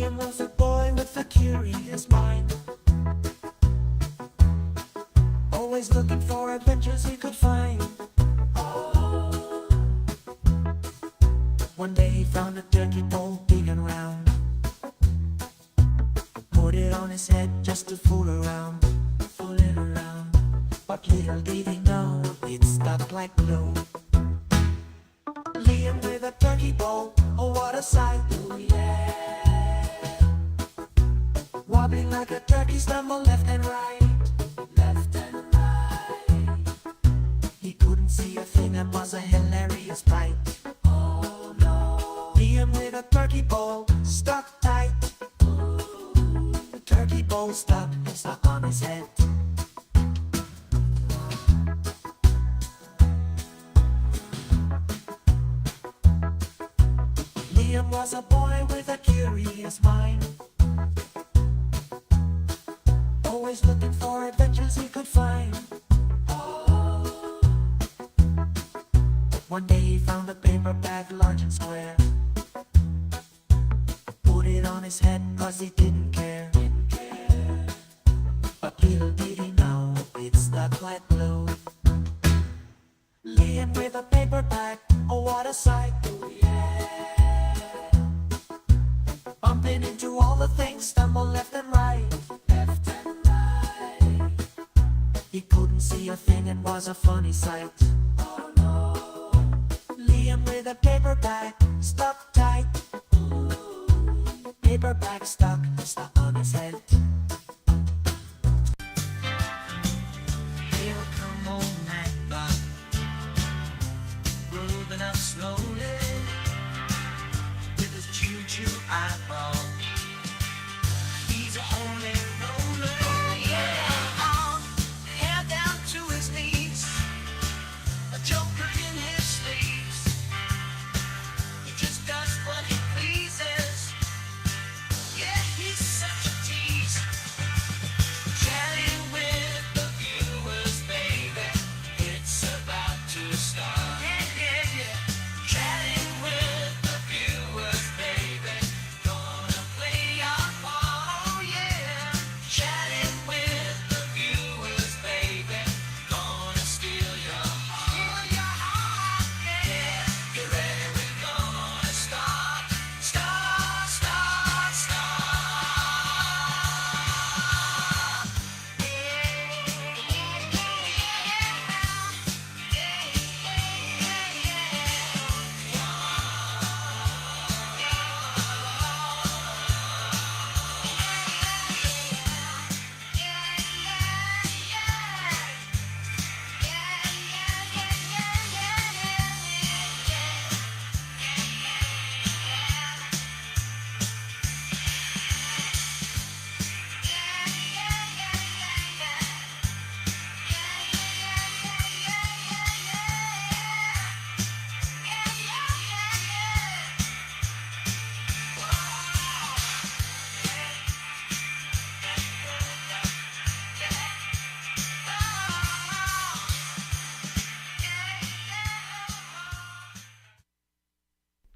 Liam was a boy with a curious mind, always looking for adventures he could find. One day he found a turkey pole big and round, put it on his head just to fool around. But little did he know, it stuck like glue. Liam with a turkey pole, oh what a sight. Oh yeah. Wobbling like a turkey, stumble left and right. He couldn't see a thing and was a hilarious fight. Oh no. Liam with a turkey pole, stuck tight. The turkey pole stuck on his head. Liam was a boy with a curious mind, always looking for adventures he could find. One day he found a paper bag large and square, put it on his head cause he didn't care. But little did he know, it stuck like glue. Liam with a paper bag, oh what a sight. Oh yeah. Bumping into all the things, stumble left and right. He couldn't see a thing and was a funny sight. Oh no. Liam with a paper bag, stuck tight. Paper bag stuck on his head. Here come old Macbeth, moving up slowly with his choo-choo eyeball. He's a homely roller, yeah, hair down to his knees, a joker in his sleeves. He just does what he pleases. Yeah, he's such a tease. Chatting with the viewers, baby, it's about to start. Yeah, yeah, yeah. Chatting with the viewers, baby, gonna play our part. Oh yeah. Chatting with the viewers, baby, gonna steal your heart. Steal your heart, yeah. Get ready, we're gonna start. Start, start, start.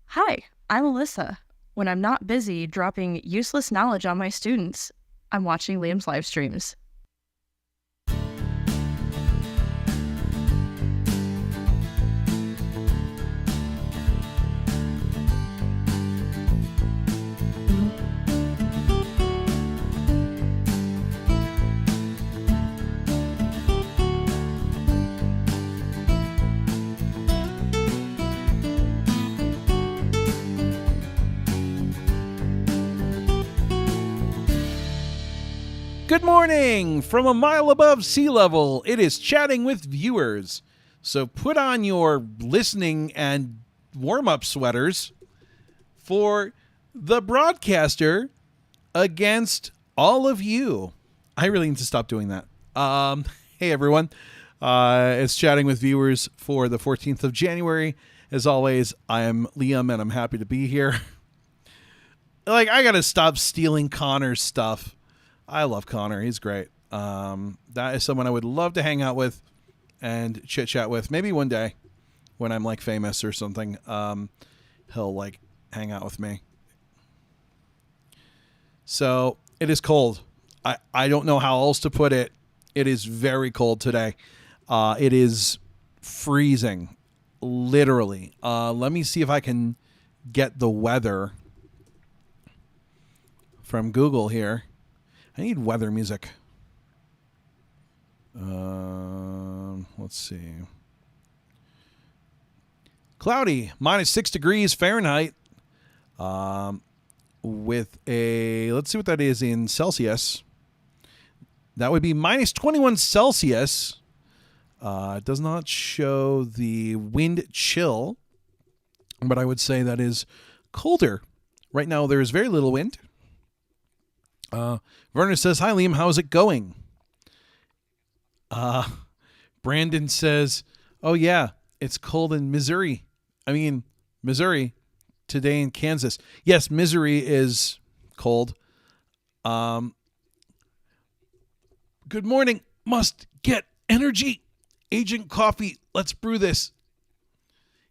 Hi, I'm Alyssa. When I'm not busy dropping useless knowledge on my students, I'm watching Liam's live streams. Good morning! From a mile above sea level, it is Chatting with Viewers. So put on your listening and warm-up sweaters for the broadcaster against all of you. I really need to stop doing that. Hey, everyone. It's Chatting with Viewers for the 14th of January. As always, I am Liam, and I'm happy to be here. I gotta stop stealing Connor's stuff. I love Connor. He's great. That is someone I would love to hang out with and chit chat with. Maybe one day when I'm famous or something, he'll hang out with me. So it is cold. I don't know how else to put it. It is very cold today. It is freezing, literally. Let me see if I can get the weather from Google here. I need weather music. Let's see. Cloudy, -6 degrees Fahrenheit. With a, let's see what that is in Celsius. That would be -21 Celsius. It does not show the wind chill, but I would say that is colder. Right now, there is very little wind. Werner says, "Hi, Liam. How's it going?" Brandon says, "Oh, yeah, it's cold in Missouri. Missouri today in Kansas." Yes, Missouri is cold. Good morning. Must get energy. Agent Coffee. Let's brew this.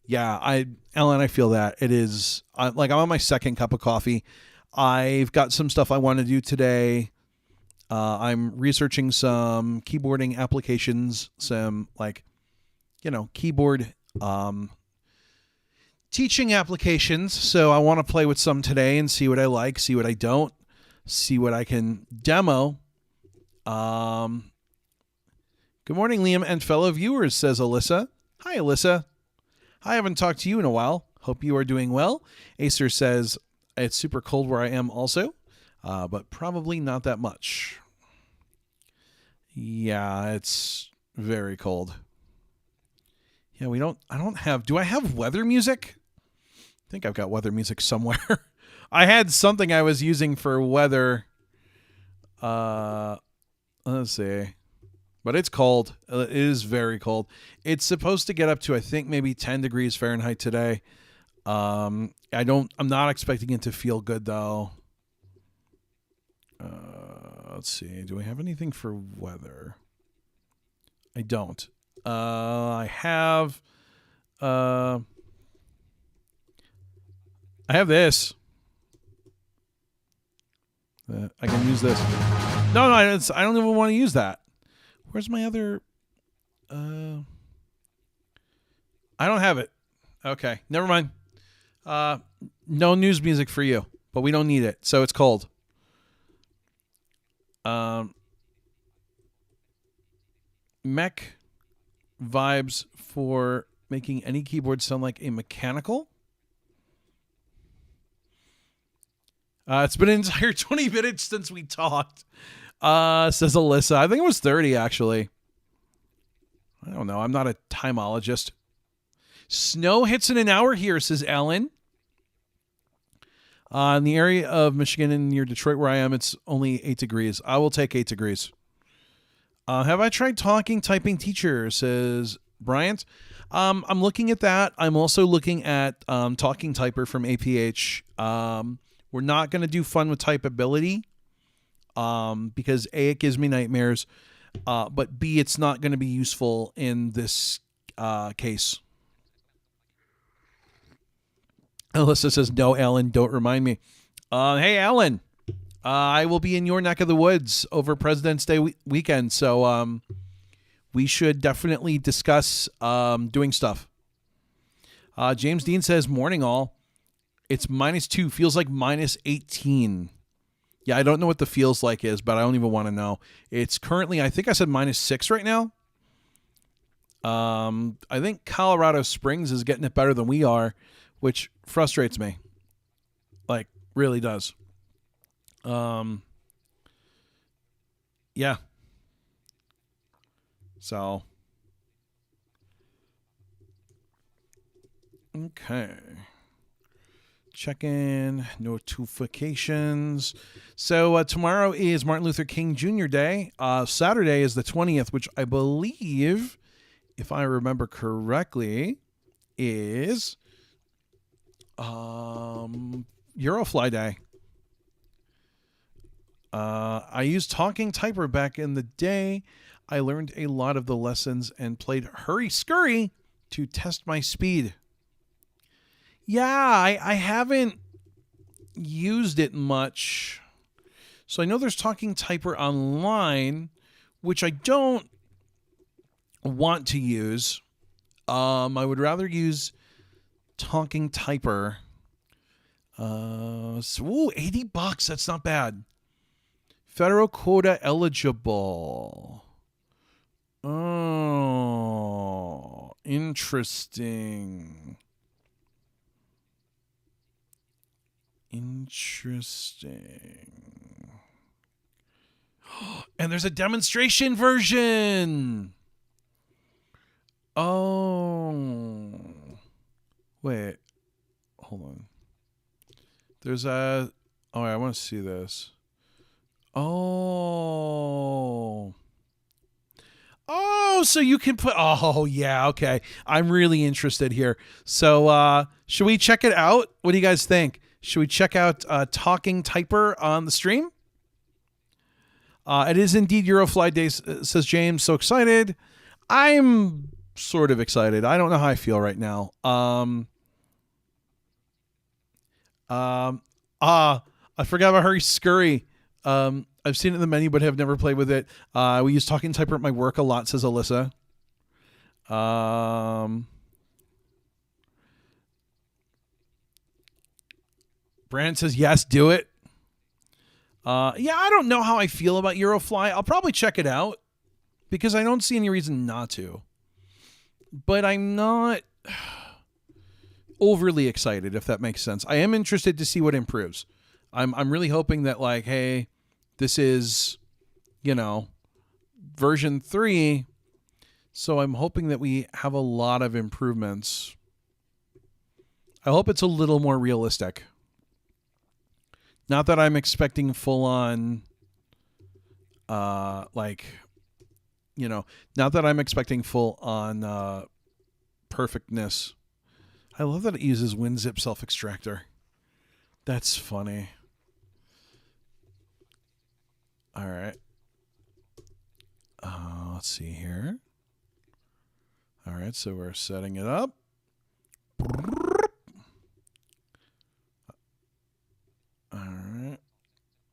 Yeah, Ellen, I feel that. It is, I'm on my second cup of coffee. I've got some stuff I want to do today. I'm researching some keyboarding applications, some keyboard teaching applications. So I want to play with some today and see what I like, see what I don't, see what I can demo. Good morning, Liam and fellow viewers, says Alyssa. Hi, Alyssa. I haven't talked to you in a while. Hope you are doing well. Acer says it's super cold where I am also, but probably not that much. Yeah, it's very cold. Yeah, do I have weather music? I think I've got weather music somewhere. I had something I was using for weather. Let's see. But it's cold. It is very cold. It's supposed to get up to, I think, maybe 10 degrees Fahrenheit today. I'm not expecting it to feel good though. Let's see. Do I have anything for weather? I don't. I have this. I can use this. No, I don't even want to use that. Where's my other? I don't have it. Okay, never mind. No news music for you, but we don't need it, so it's cold. Mech vibes for making any keyboard sound like a mechanical. It's been an entire 20 minutes since we talked, says Alyssa. I think it was 30, actually. I don't know. I'm not a timeologist. Snow hits in an hour here, says Alan. In the area of Michigan and near Detroit where I am, it's only 8 degrees. I will take 8 degrees. Have I tried typing teacher, says Bryant. I'm looking at that. I'm also looking at Talking Typer from APH. We're not going to do fun with typeability because A, it gives me nightmares, but B, it's not going to be useful in this case. Alyssa says, no, Alan, don't remind me. Hey, Alan, I will be in your neck of the woods over President's Day weekend, so we should definitely discuss doing stuff. James Dean says, morning all. It's -2, feels like -18. Yeah, I don't know what the feels like is, but I don't even want to know. It's currently, I think I said -6 right now. I think Colorado Springs is getting it better than we are, which frustrates me. Like, really does. Yeah. So. Okay. Check in notifications. So tomorrow is Martin Luther King Jr. Day. Saturday is the 20th, which I believe, if I remember correctly, is Eurofly Day. I used Talking Typer back in the day. I learned a lot of the lessons and played Hurry Scurry to test my speed. Yeah, I haven't used it much. So I know there's Talking Typer online, which I don't want to use. I would rather use Talking Typer. $80. That's not bad. Federal quota eligible. Oh, interesting. Interesting. And there's a demonstration version. Oh. Wait. Hold on. There's a... Oh, I want to see this. Oh. Oh, so you can put... Oh, yeah, okay. I'm really interested here. So, should we check it out? What do you guys think? Should we check out Talking Typer on the stream? It is indeed Eurofly Day, says James. So excited. I'm sort of excited. I don't know how I feel right now. I forgot about Hurry Scurry. I've seen it in the menu, but have never played with it. We use Talking Typer at my work a lot, says Alyssa. Brandon says, yes, do it. Yeah, I don't know how I feel about Eurofly. I'll probably check it out because I don't see any reason not to. But I'm not overly excited, if that makes sense. I am interested to see what improves. I'm really hoping that, like, hey, this is, version 3. So I'm hoping that we have a lot of improvements. I hope it's a little more realistic. Not that I'm expecting full on, not that I'm expecting full on perfectness. I love that it uses WinZip self-extractor. That's funny. All right. Let's see here. All right, so we're setting it up. All right.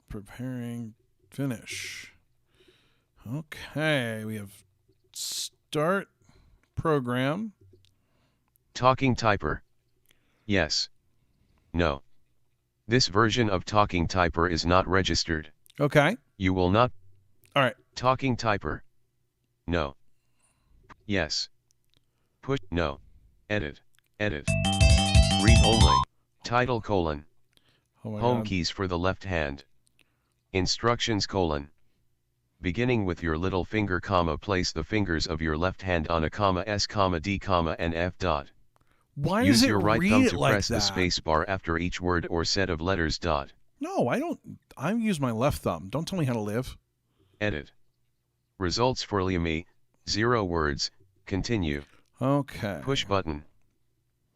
Preparing, finish. Okay, we have start program. Talking Typer. Yes. No. This version of Talking Typer is not registered. Okay. You will not. All right. Talking Typer. No. Yes. Push. No. Edit. Edit. Read only. Title colon. Oh my Home God. keys for the left hand. Instructions colon. Beginning with your little finger comma, place the fingers of your left hand on a comma S comma D comma and F dot. Why Use does it your right read thumb it to like press that? the space bar after each word or set of letters dot. No, I don't. I use my left thumb. Don't tell me how to live. Edit. Results for Liami, 0 words, continue. Okay. Push button.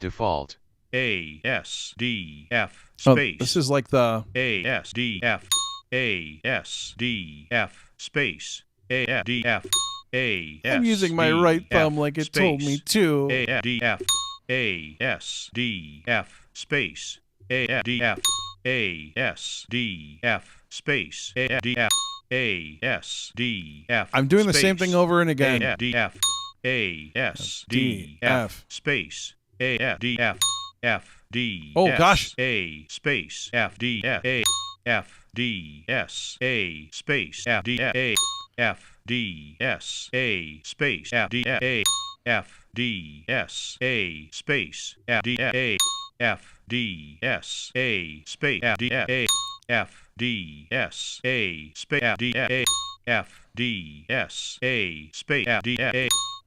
Default. A S D F Oh, space. this is like the... A S D F A S D F space A D F A S. I'm using my right thumb like it told me to. A D F A S D F space A D F A S D F space A D F A S D F. I'm doing the same thing over and again. A D F A S D F space A D F F D. Oh, gosh. A space F D A F D S A space F D A F D S A space F D A F D S A space F D A F D S A space F D A F D S A space F D A F D S A space F D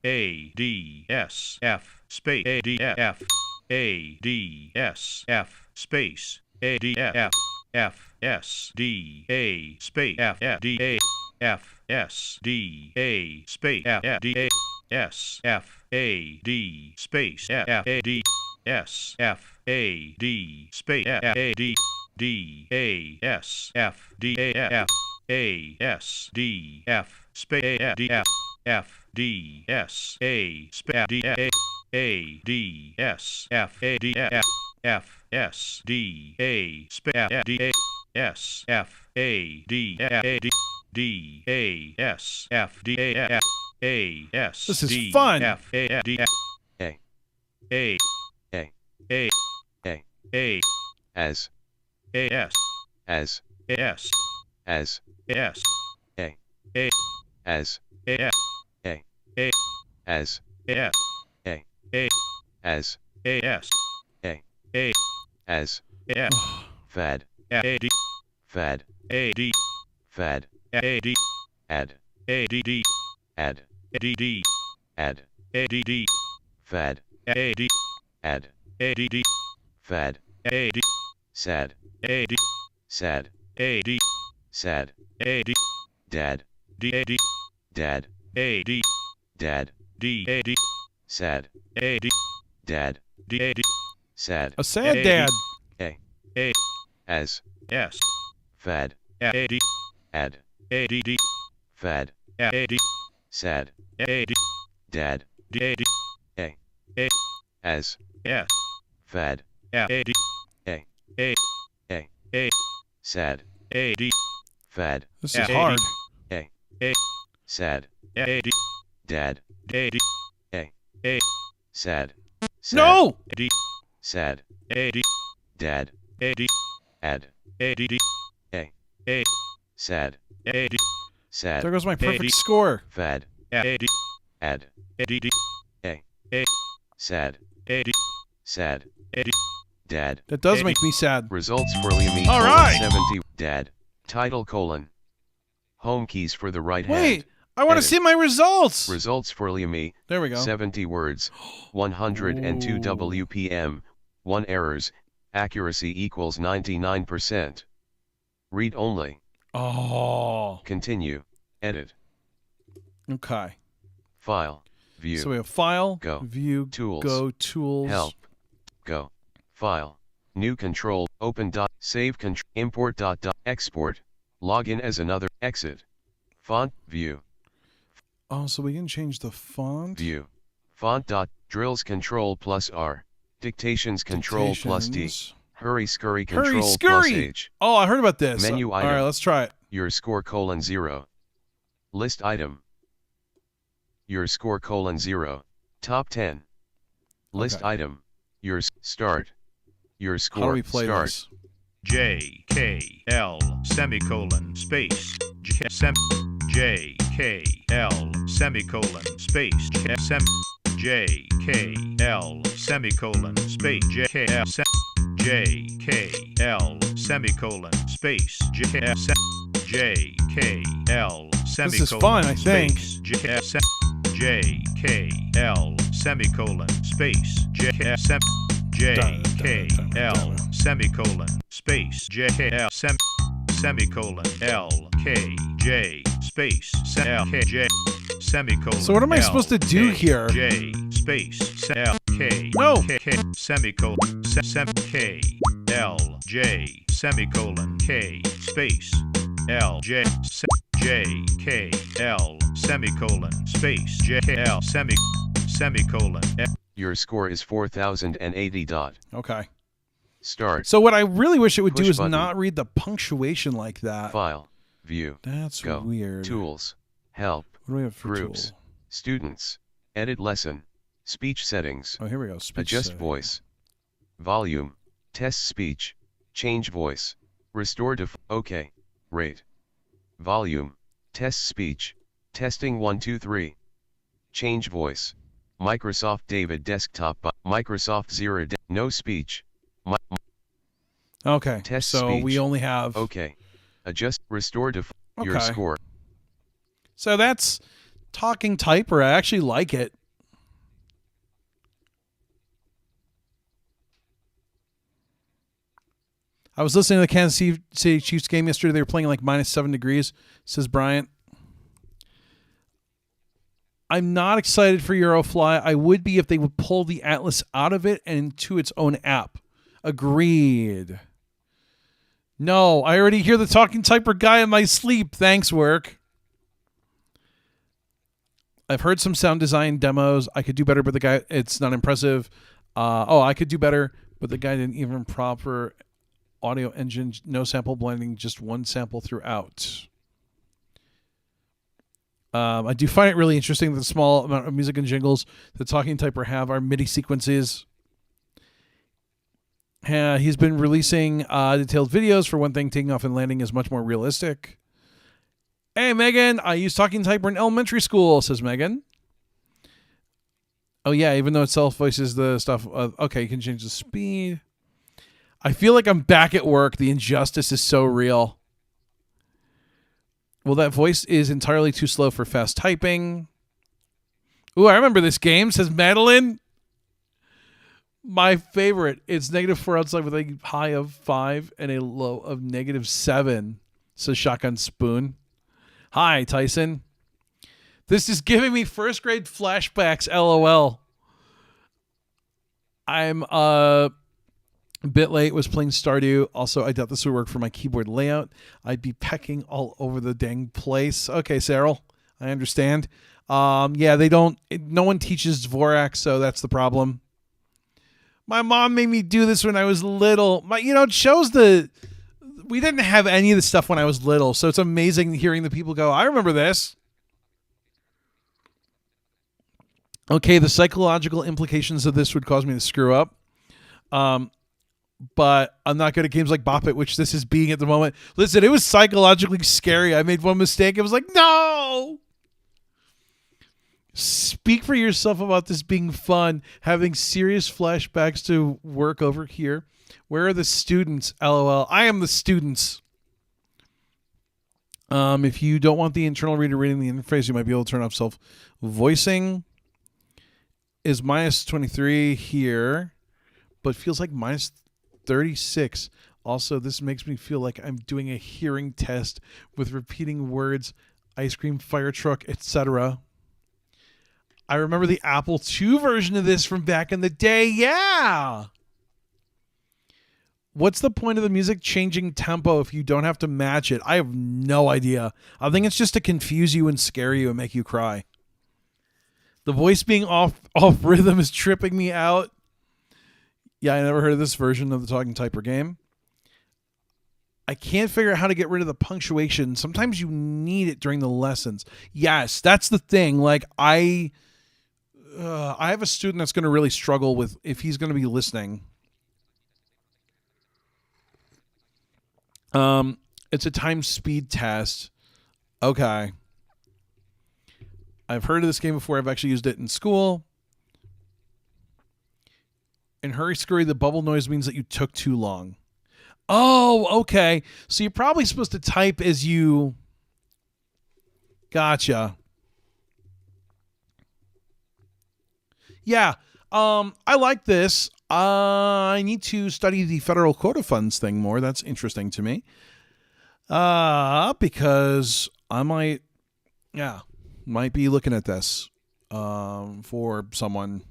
A D S F space A D F A D S F space A D F F S D A space F D A F S D A space F D A S F A D space F A D S F A D space F A D D A S F D A F A S D F space A D F F D S A space D A D S F A D F F S D A space D A S F A D A D D A S F D A F A S. This is D fun. F A D A. A A. A A. A As. A S As. A S As. A S A. A As. A S A. A As. A S A. A As. A S A. A As. A S Fad. A D Fad. A D Fad. A D Add. A D D Add. A D D Add. A D D Fad. A D Add. A D D Fad. A D Sad. A D Sad. A D Sad. A D Dad. D A D Dad. A D Dad. D A D Sad. A D Dad. D A D Sad. A sad dad. A. A As. S Fad. A D Add. A D D Fad. A D Sad. A D Dad. D A D A. A As. S Fad. A D A. A A. A Sad. A D This Fad. is A. hard. A. A Sad. A D Dad. A D A. A Sad. Sad. No! D Sad. A D Dad. A D Add. A D D A. A Sad. A D There Sad. goes my perfect AD. score. Fad. A D Add. A D D A. A Sad. A D Sad. A D Dad. That does AD. make me sad. Results for Liam All right. 70. Dad. Title colon. Home keys for the right Wait, hand. I want to Edit. see my results. Results for Liam There we go. 70 words. 102 Ooh. WPM. 1 errors. Accuracy equals 99%. Read only. Oh, Continue. Edit. okay. File. View. So we have file, Go. view, Tools. go, tools. Help. Go. File. New control. Open dot. Save control. Import dot dot. Export. Login as another. Exit. Font. View. Oh, so we can change the font. View. Font dot. Drills control plus R. Dictations control plus D. Dictations. Hurry scurry Hurry, control plus scurry. H. Oh, I heard about this. Menu All item. right, let's try it. Your score colon 0. List item. Your score colon 0. Top 10. List Okay. item. Your start. Your score. How do we play start. this? J K L semicolon space J K L semicolon space J K L semicolon space J K L J K L semicolon space J K L semicolon. This is fun, I think. J K L semicolon space J K L semicolon space J K L semicolon L K J space L K J semicolon. So what am I supposed to do K, here? J space L K No. K semicolon K L J semicolon K space L J K L semicolon space J K L semicolon. Your score is 4080. Dot. Okay. Start. So what I really wish it would do Push is button. not read the punctuation like that. File. View. That's Go. weird. Tools. Help. What do we have for Groups. tool? Students. Edit lesson. Speech settings. Oh, here we go. Speech Adjust setting. voice. Volume. Test speech. Change voice. Restore to. OK. Rate. Volume. Test speech. Testing 1 2 3. Change voice. Microsoft David desktop. Microsoft Zero. No speech. Okay. Test so speech. we only have. OK. Adjust. Restore to. Your Okay. score. So that's talking typer. I actually like it. I was listening to the Kansas City Chiefs game yesterday. They were playing like -7 degrees, says Bryant. I'm not excited for Eurofly. I would be if they would pull the Atlas out of it and into its own app. Agreed. No, I already hear the talking typer guy in my sleep. Thanks, work. I've heard some sound design demos. I could do better, but the guy, it's not impressive. I could do better, but the guy didn't even proper audio engine, no sample blending, just one sample throughout. I do find it really interesting that the small amount of music and jingles the Talking Typer have are MIDI sequences. He's been releasing detailed videos. For one thing, taking off and landing is much more realistic. Hey, Megan, I used Talking Typer in elementary school, says Megan. Oh, yeah, even though it self-voices the stuff. Okay, you can change the speed. I feel like I'm back at work. The injustice is so real. Well, that voice is entirely too slow for fast typing. Ooh, I remember this game, says Madeline. My favorite. It's -4 outside with a high of 5 and a low of -7, says Shotgun Spoon. Hi, Tyson. This is giving me first grade flashbacks, LOL. I'm a bit late, was playing Stardew. Also, I doubt this would work for my keyboard layout. I'd be pecking all over the dang place. Okay, Cyril, I understand. Yeah, no one teaches Dvorak, so that's the problem. My mom made me do this when I was little. It shows we didn't have any of this stuff when I was little, so it's amazing hearing the people go, I remember this. Okay, the psychological implications of this would cause me to screw up. But I'm not good at games like Bop It, which this is being at the moment. Listen, it was psychologically scary. I made one mistake. It was like, no! Speak for yourself about this being fun, having serious flashbacks to work over here. Where are the students? LOL. I am the students. If you don't want the internal reader reading the interface, you might be able to turn off self-voicing. Is -23 here, but feels like -36. Also, this makes me feel like I'm doing a hearing test with repeating words, ice cream, fire truck, etc. I remember the Apple II version of this from back in the day. Yeah. What's the point of the music changing tempo if you don't have to match it? I have no idea. I think it's just to confuse you and scare you and make you cry. The voice being off rhythm is tripping me out. Yeah, I never heard of this version of the Talking Typer game. I can't figure out how to get rid of the punctuation. Sometimes you need it during the lessons. Yes, that's the thing. Like I have a student that's going to really struggle with if he's going to be listening. It's a time speed test. Okay. I've heard of this game before. I've actually used it in school. In Hurry Scurry, the bubble noise means that you took too long. Oh, okay. So you're probably supposed to type as you... Gotcha. Yeah. I like this. I need to study the federal quota funds thing more. That's interesting to me. Because I might be looking at this for someone.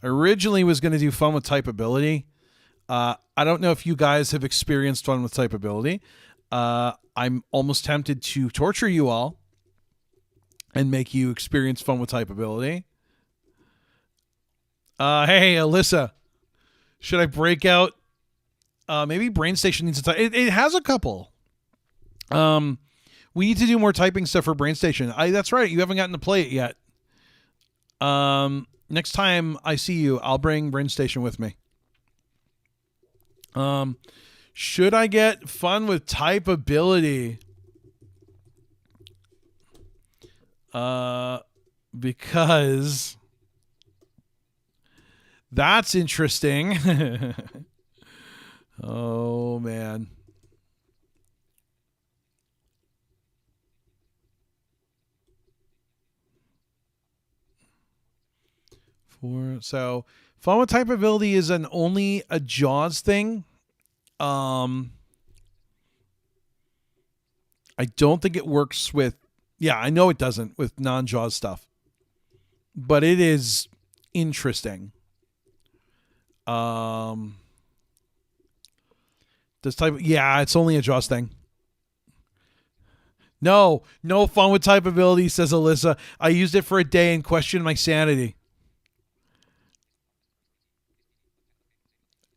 I originally was going to do fun with typability. I don't know if you guys have experienced fun with typability. I'm almost tempted to torture you all and make you experience fun with typability. Hey, Alyssa, should I break out? Maybe BrainStation needs to type. It has a couple. We need to do more typing stuff for BrainStation. That's right. You haven't gotten to play it yet. Next time I see you, I'll bring BrainStation with me. Should I get fun with typability? Because that's interesting. Oh, man. So fun with typability is only a JAWS thing. I don't think it works with, I know it doesn't with non-JAWS stuff, but it is interesting. Does type, it's only a JAWS thing. No fun with typability, says Alyssa. I used it for a day and questioned my sanity.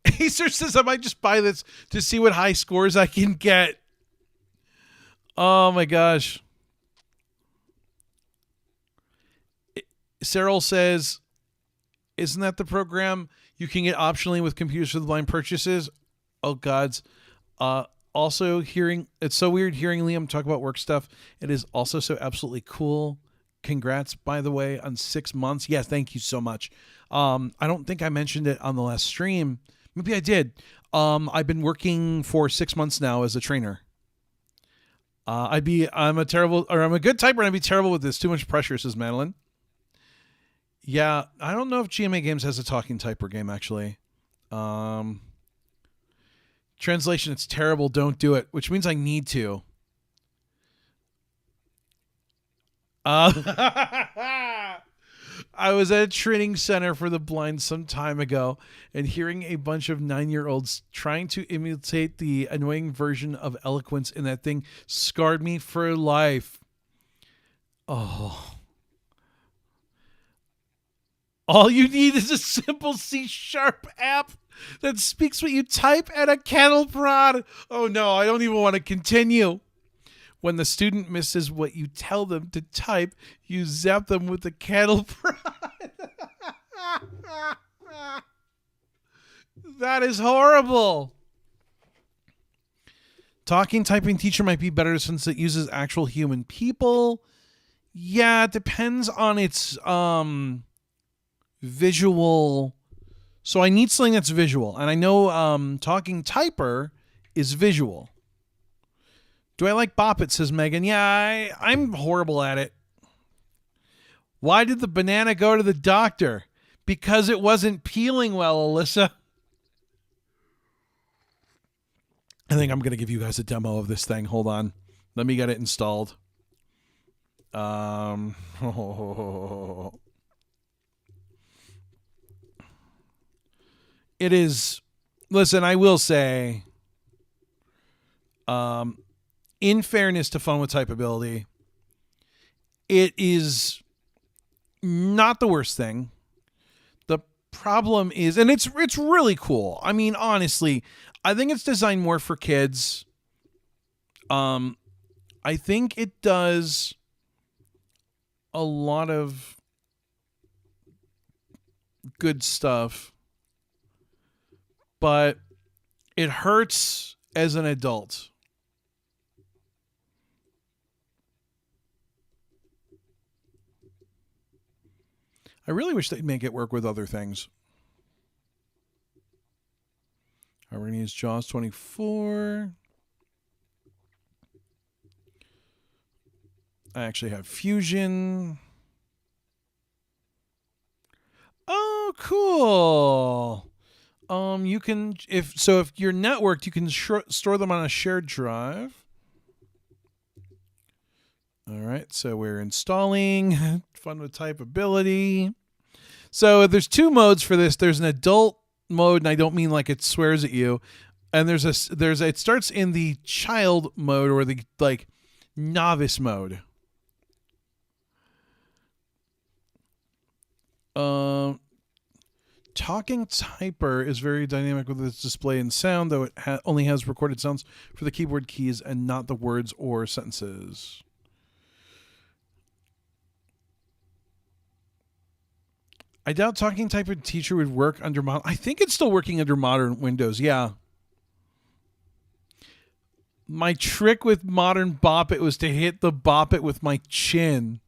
Acer says I might just buy this to see what high scores I can get. Oh my gosh. Cyril says, isn't that the program you can get optionally with Computers for the Blind purchases? Oh gods. Also hearing, it's so weird hearing Liam talk about work stuff. It is also so absolutely cool. Congrats, by the way, on 6 months. Yes, thank you so much. I don't think I mentioned it on the last stream. Maybe I did. I've been working for 6 months now as a trainer. I'm a good typer and I'd be terrible with this. Too much pressure, says Madeline. Yeah, I don't know if GMA Games has a talking typer game, actually. Translation, it's terrible, don't do it, which means I need to. I was at a training center for the blind some time ago and hearing a bunch of 9-year-olds trying to imitate the annoying version of eloquence in that thing scarred me for life. Oh. All you need is a simple C# app that speaks what you type and a cattle prod. Oh no, I don't even want to continue. When the student misses what you tell them to type, you zap them with the cattle prod. That is horrible. Talking typing teacher might be better since it uses actual human people. Yeah, it depends on its visual. So I need something that's visual. And I know talking typer is visual. Do I like Bop It, says Megan. Yeah, I'm horrible at it. Why did the banana go to the doctor? Because it wasn't peeling well, Alyssa. I think I'm going to give you guys a demo of this thing. Hold on. Let me get it installed. It is... Listen, I will say... in fairness to Fun with Typeability, it is not the worst thing. The problem is, and it's really cool. I mean, honestly, I think it's designed more for kids. I think it does a lot of good stuff, but it hurts as an adult. I really wish they'd make it work with other things. We're going to use JAWS 24. I actually have Fusion. Oh, cool. You can, if you're networked, you can store them on a shared drive. All right, so we're installing Fun with Typeability. So there's 2 modes for this. There's an adult mode, and I don't mean like it swears at you. And it starts in the child mode or the like novice mode. Talking Typer is very dynamic with its display and sound, though it only has recorded sounds for the keyboard keys and not the words or sentences. I doubt Talking Typer Teacher would work under modern. I think it's still working under modern Windows. Yeah. My trick with modern Bop It was to hit the Bop It with my chin.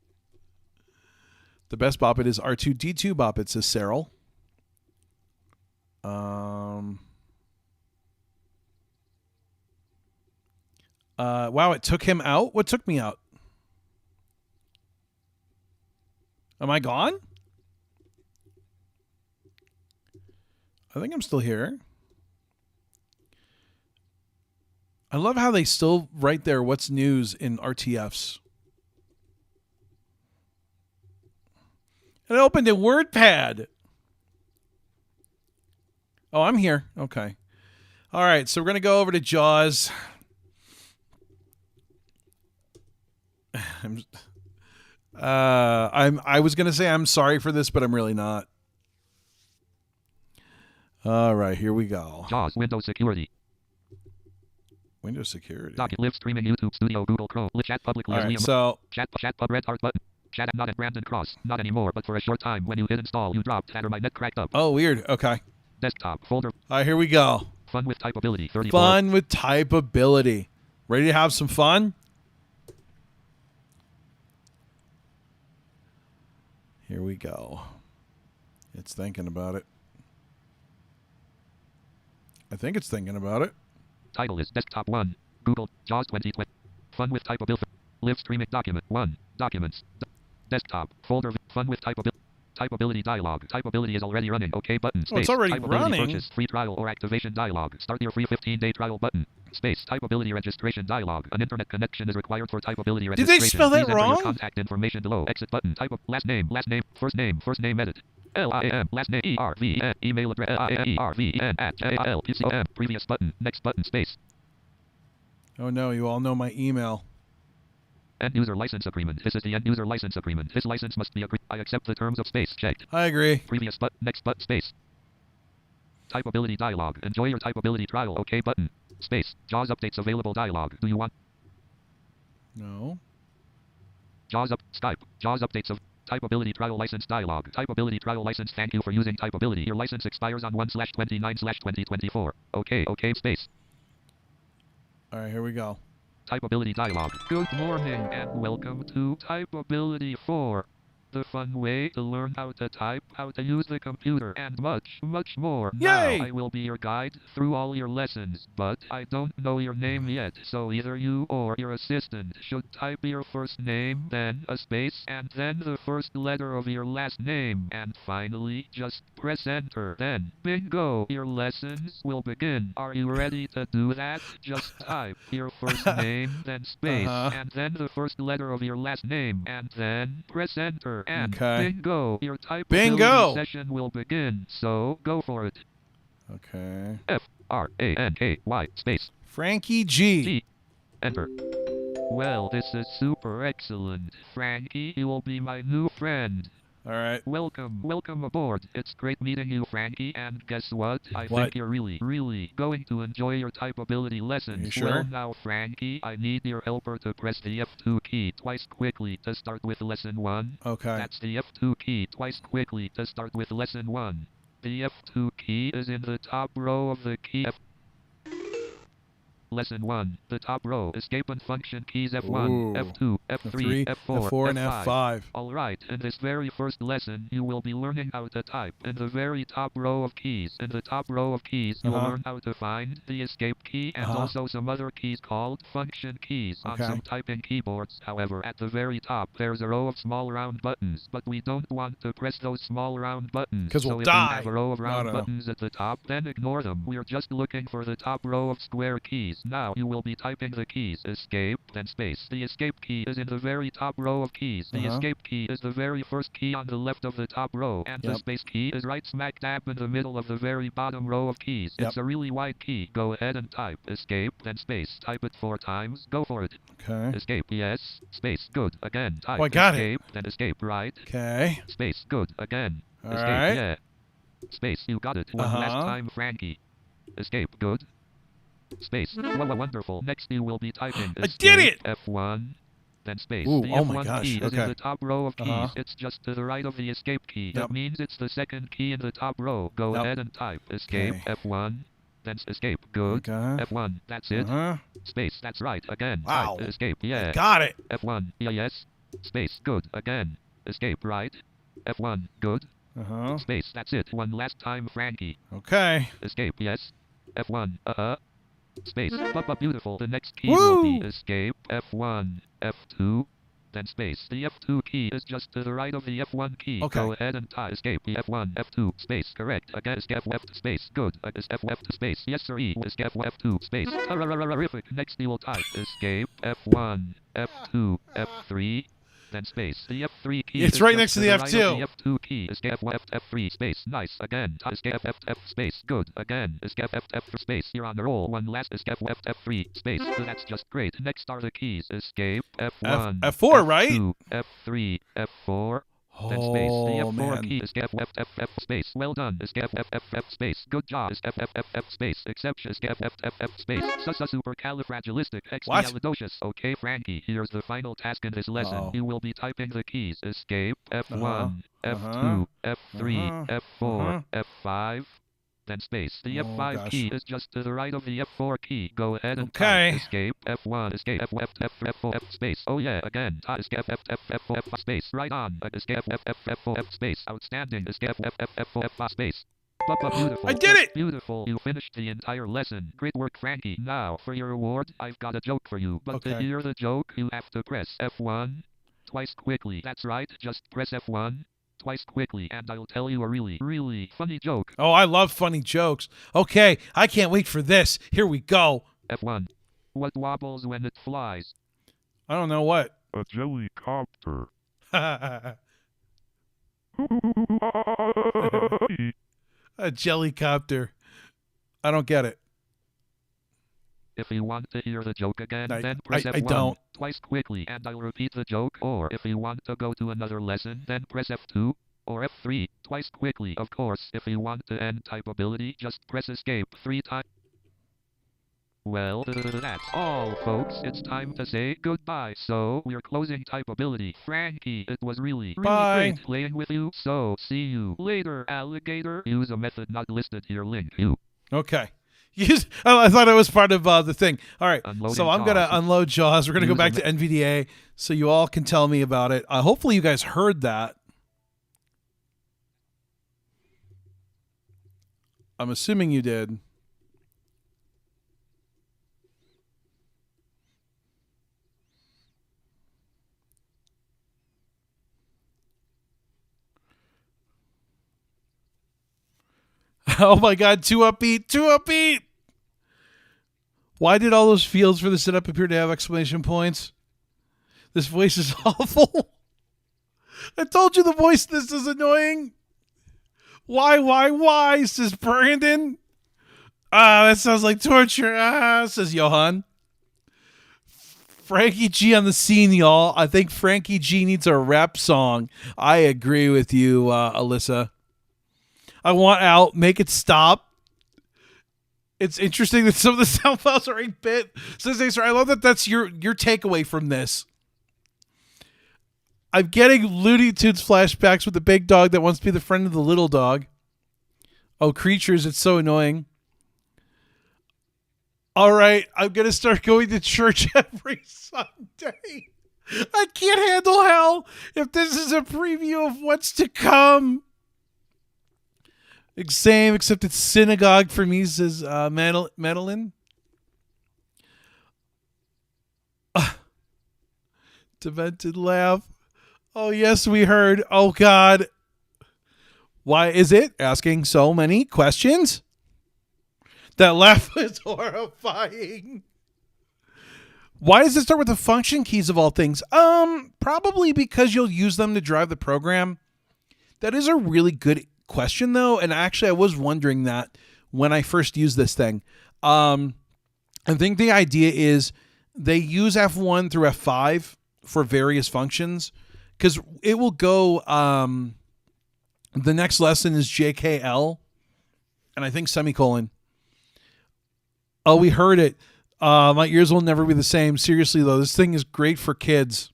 The best Bop It is R2D2 Bop It, says Cyril. Wow, it took him out? What took me out? Am I gone? I think I'm still here. I love how they still write there what's news in RTFs. It opened in WordPad. Oh, I'm here. Okay. All right, so we're going to go over to JAWS. I was going to say I'm sorry for this, but I'm really not. All right, here we go. JAWS, Windows Security. Windows security. Docket, live streaming, YouTube Studio, Google Chrome. Chat publicly All as right, Liam. so Chat pub, red heart button. Chat not at Brandon Cross. Not anymore, but for a short time. When you hit install, you dropped. Or my net cracked up. oh, weird. Okay. Desktop folder. All right, here we go. Fun with typeability. 34. Fun with typeability. Ready to have some fun? Here we go. It's thinking about it. I think it's thinking about it. Title is Desktop 1. Google JAWS 2020. Fun with typeability. Live streaming document 1. Documents. Desktop folder. Fun with typeability. Typeability dialog. Typeability is already running. OK button. Space. Oh, it's already Typeability running. Purchase, free trial or activation dialog. Start your free 15-day trial button. Space. Typeability registration dialog. An internet connection is required for typeability registration. Did they spell that Please enter wrong? your contact information below. Exit button. Type of last name, first name edit. LIM, last name ERVN, email address ERVN at JLPCM, previous button, next button, space. Oh no, you all know my email. End user license agreement. This is the end user license agreement. This license must be agreed. I accept the terms of space. Checked. I agree. Previous button, next button, space. Typeability dialog. Enjoy your typeability trial. OK button. Space. JAWS updates available dialog. Do you want? No. JAWS up. Skype. JAWS updates of typeability trial license dialog. Typeability trial license. Thank you for using typeability. Your license expires on 1/29/2024. OK space. All right, here we go. Typeability dialog. Good morning and welcome to Typeability 4. The fun way to learn how to type, how to use the computer, and much, much more. Yay! Now I will be your guide through all your lessons, but I don't know your name yet, so either you or your assistant should type your first name, then a space, and then the first letter of your last name, and finally just press enter. Then, bingo! Your lessons will begin. Are you ready to do that? Just type your first name, then space, and then the first letter of your last name, and then press enter. And Okay. bingo! Your typeability Bingo! session will begin. So go for it. Okay. FRANKY space Frankie G. G. Enter. Well, this is super excellent. Frankie, you will be my new friend. All right. Welcome aboard. It's great meeting you, Frankie. And guess what? I What? think you're really going to enjoy your typeability lessons. You sure? Well, now, Frankie, I need your helper to press the F2 key twice quickly to start with lesson 1. Okay. That's the F2 key twice quickly to start with lesson 1. The F2 key is in the top row of the key F. Lesson 1. The top row. Escape and function keys F1, Ooh. F2, F3, F4, F4, and F5. F5. Alright, in this very first lesson, you will be learning how to type in the very top row of keys. In the top row of keys, you will learn how to find the escape key and also some other keys called function keys on Okay. some typing keyboards. However, at the very top, there's a row of small round buttons, but we don't want to press those small round buttons. 'Cause we'll so if die. we have a row of round No. buttons at the top, then ignore them. We're just looking for the top row of square keys. Now, you will be typing the keys escape, then space. The escape key is in the very top row of keys. The escape key is the very first key on the left of the top row, and the space key is right smack dab in the middle of the very bottom row of keys. Yep. It's a really wide key. Go ahead and type escape, then space. Type it 4 times. Go for it. Okay. Escape, yes. Space, good. Again, type Oh, I got it. escape, then escape, right. Okay. Space, good. Again. All Escape, right. yeah. Space, you got it. One last time, Frankie. Escape, good. Space. Wonderful. Next you will be typing I did it! F1, then space. Ooh, the oh F1 my gosh, key is okay. in the top row of keys. Uh-huh. It's just to the right of the escape key. Yep. That means it's the second key in the top row. Go Yep. ahead and type escape, Okay. F1, then escape. Good. Okay. F1, that's it. Space, that's right. Again. Wow. Type escape, yeah. Got it. F1, yes. Space, good. Again. Escape, right. F1, good. Space, that's it. One last time, Frankie. Okay. Escape, yes. F1, Space, beautiful. The next key Woo! will be escape, F1, F2, then space. The F2 key is just to the right of the F1 key. Okay. Go ahead and type escape, F1, F2, space, correct. Again, escape, F2, space, good. Escape, F2, space, yes sir, escape, F2, space. Terrific. Next you will type escape, F1, F2, F3, then space. The F3 key It's is right just next to the right of F2. The F2 key. Escape F3 space. Nice. Again. Escape F space. Good. Again. Escape F space. You're on the roll. One last escape F3 space. That's just great. Next are the keys. Escape F1. F4, right? F2, F3, F4. Then space. The Oh, F4 man. key is F F F F space. Well done. Is F F F F space. Good job. Is F F F F space. Exception is F F F F space. Supercalifragilisticexpialidocious. Okay, Frankie. Here's the final task in this lesson. Oh. You will be typing the keys: escape, F1, Uh-huh. F2, F3, Uh-huh. F4, F5. Then space. The Oh, F5 gosh. key is just to the right of the F4 key. Go ahead and Okay. type escape, F1, escape, F, F, F, F4, F, space. Oh yeah, again. Escape, F, F, F4, F, space. Right on. Escape, F, F, F4, F, space. Outstanding. Escape, F, F, F4, F, space. Beautiful. I did it! Beautiful. You finished the entire lesson. Great work, Frankie. Now, for your reward, I've got a joke for you. But to Okay. hear the joke, you have to press F1 twice quickly. That's right. Just press F1 twice quickly, and I'll tell you a really, really funny joke. Oh, I love funny jokes. Okay, I can't wait for this. Here we go. F1. What wobbles when it flies? I don't know what. A jellycopter. A jellycopter. I don't get it. If you want to hear the joke again, I- then press I F1 don't. twice quickly, and I'll repeat the joke. Or if you want to go to another lesson, then press F2 or F3 twice quickly. Of course, if you want to end typeability, just press escape 3 times. Well, that's all, folks. It's time to say goodbye. So, we're closing typeability. Frankie, it was really Bye. great playing with you. So, see you later, alligator. Use a method not listed here. Link you. Okay. I thought it was part of the thing. All right. Unloading So I'm going to Jaws. unload Jaws. We're going to go Use back a to NVDA so you all can tell me about it. Hopefully you guys heard that. I'm assuming you did. Oh my God, too upbeat, too upbeat. Why did all those fields for the setup appear to have exclamation points? This voice is awful. I told you the voice this is annoying. Why, says Brandon. That sounds like torture. Says Johan. Frankie G on the scene, y'all. I think Frankie G needs a rap song. I agree with you, Alyssa. I want out. Make it stop. It's interesting that some of the sound files are 8-bit. Says Acer, I love that that's your takeaway from this. I'm getting Looney Tunes flashbacks with the big dog that wants to be the friend of the little dog. Oh, creatures, it's so annoying. All right, I'm going to start going to church every Sunday. I can't handle hell if this is a preview of what's to come. Same, except it's synagogue for me, says Madeline. Demented laugh. Oh, yes, we heard. Oh, God. Why is it asking so many questions? That laugh is horrifying. Why does it start with the function keys of all things? Probably because you'll use them to drive the program. That is a really good question, though, and actually I was wondering that when I first used this thing. I think the idea is they use F1 through F5 for various functions because it will go the next lesson is JKL and I think semicolon. Oh, we heard it. My ears will never be the same. Seriously, though, this thing is great for kids.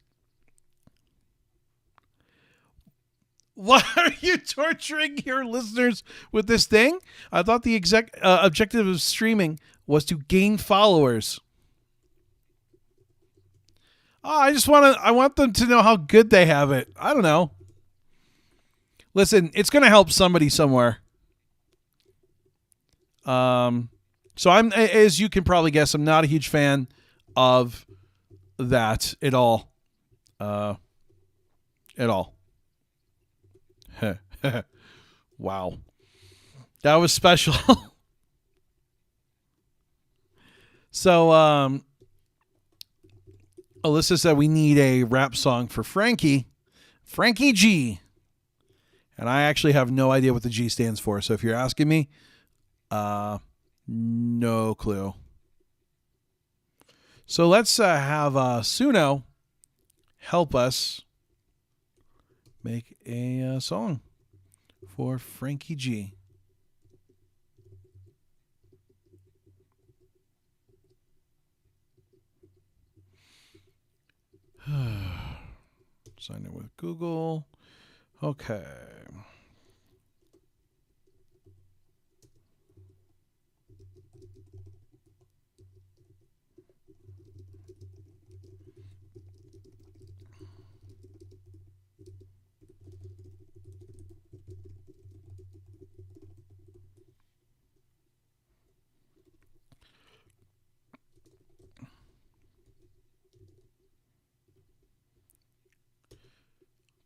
Why are you torturing your listeners with this thing? I thought the objective of streaming was to gain followers. I want them to know how good they have it. I don't know. Listen, it's going to help somebody somewhere. So I'm, as you can probably guess, I'm not a huge fan of that at all. At all. Wow. That was special. So, Alyssa said we need a rap song for Frankie G. And I actually have no idea what the G stands for. So if you're asking me, no clue. So let's have Suno help us make a song for Frankie G. Sign in with Google. Okay.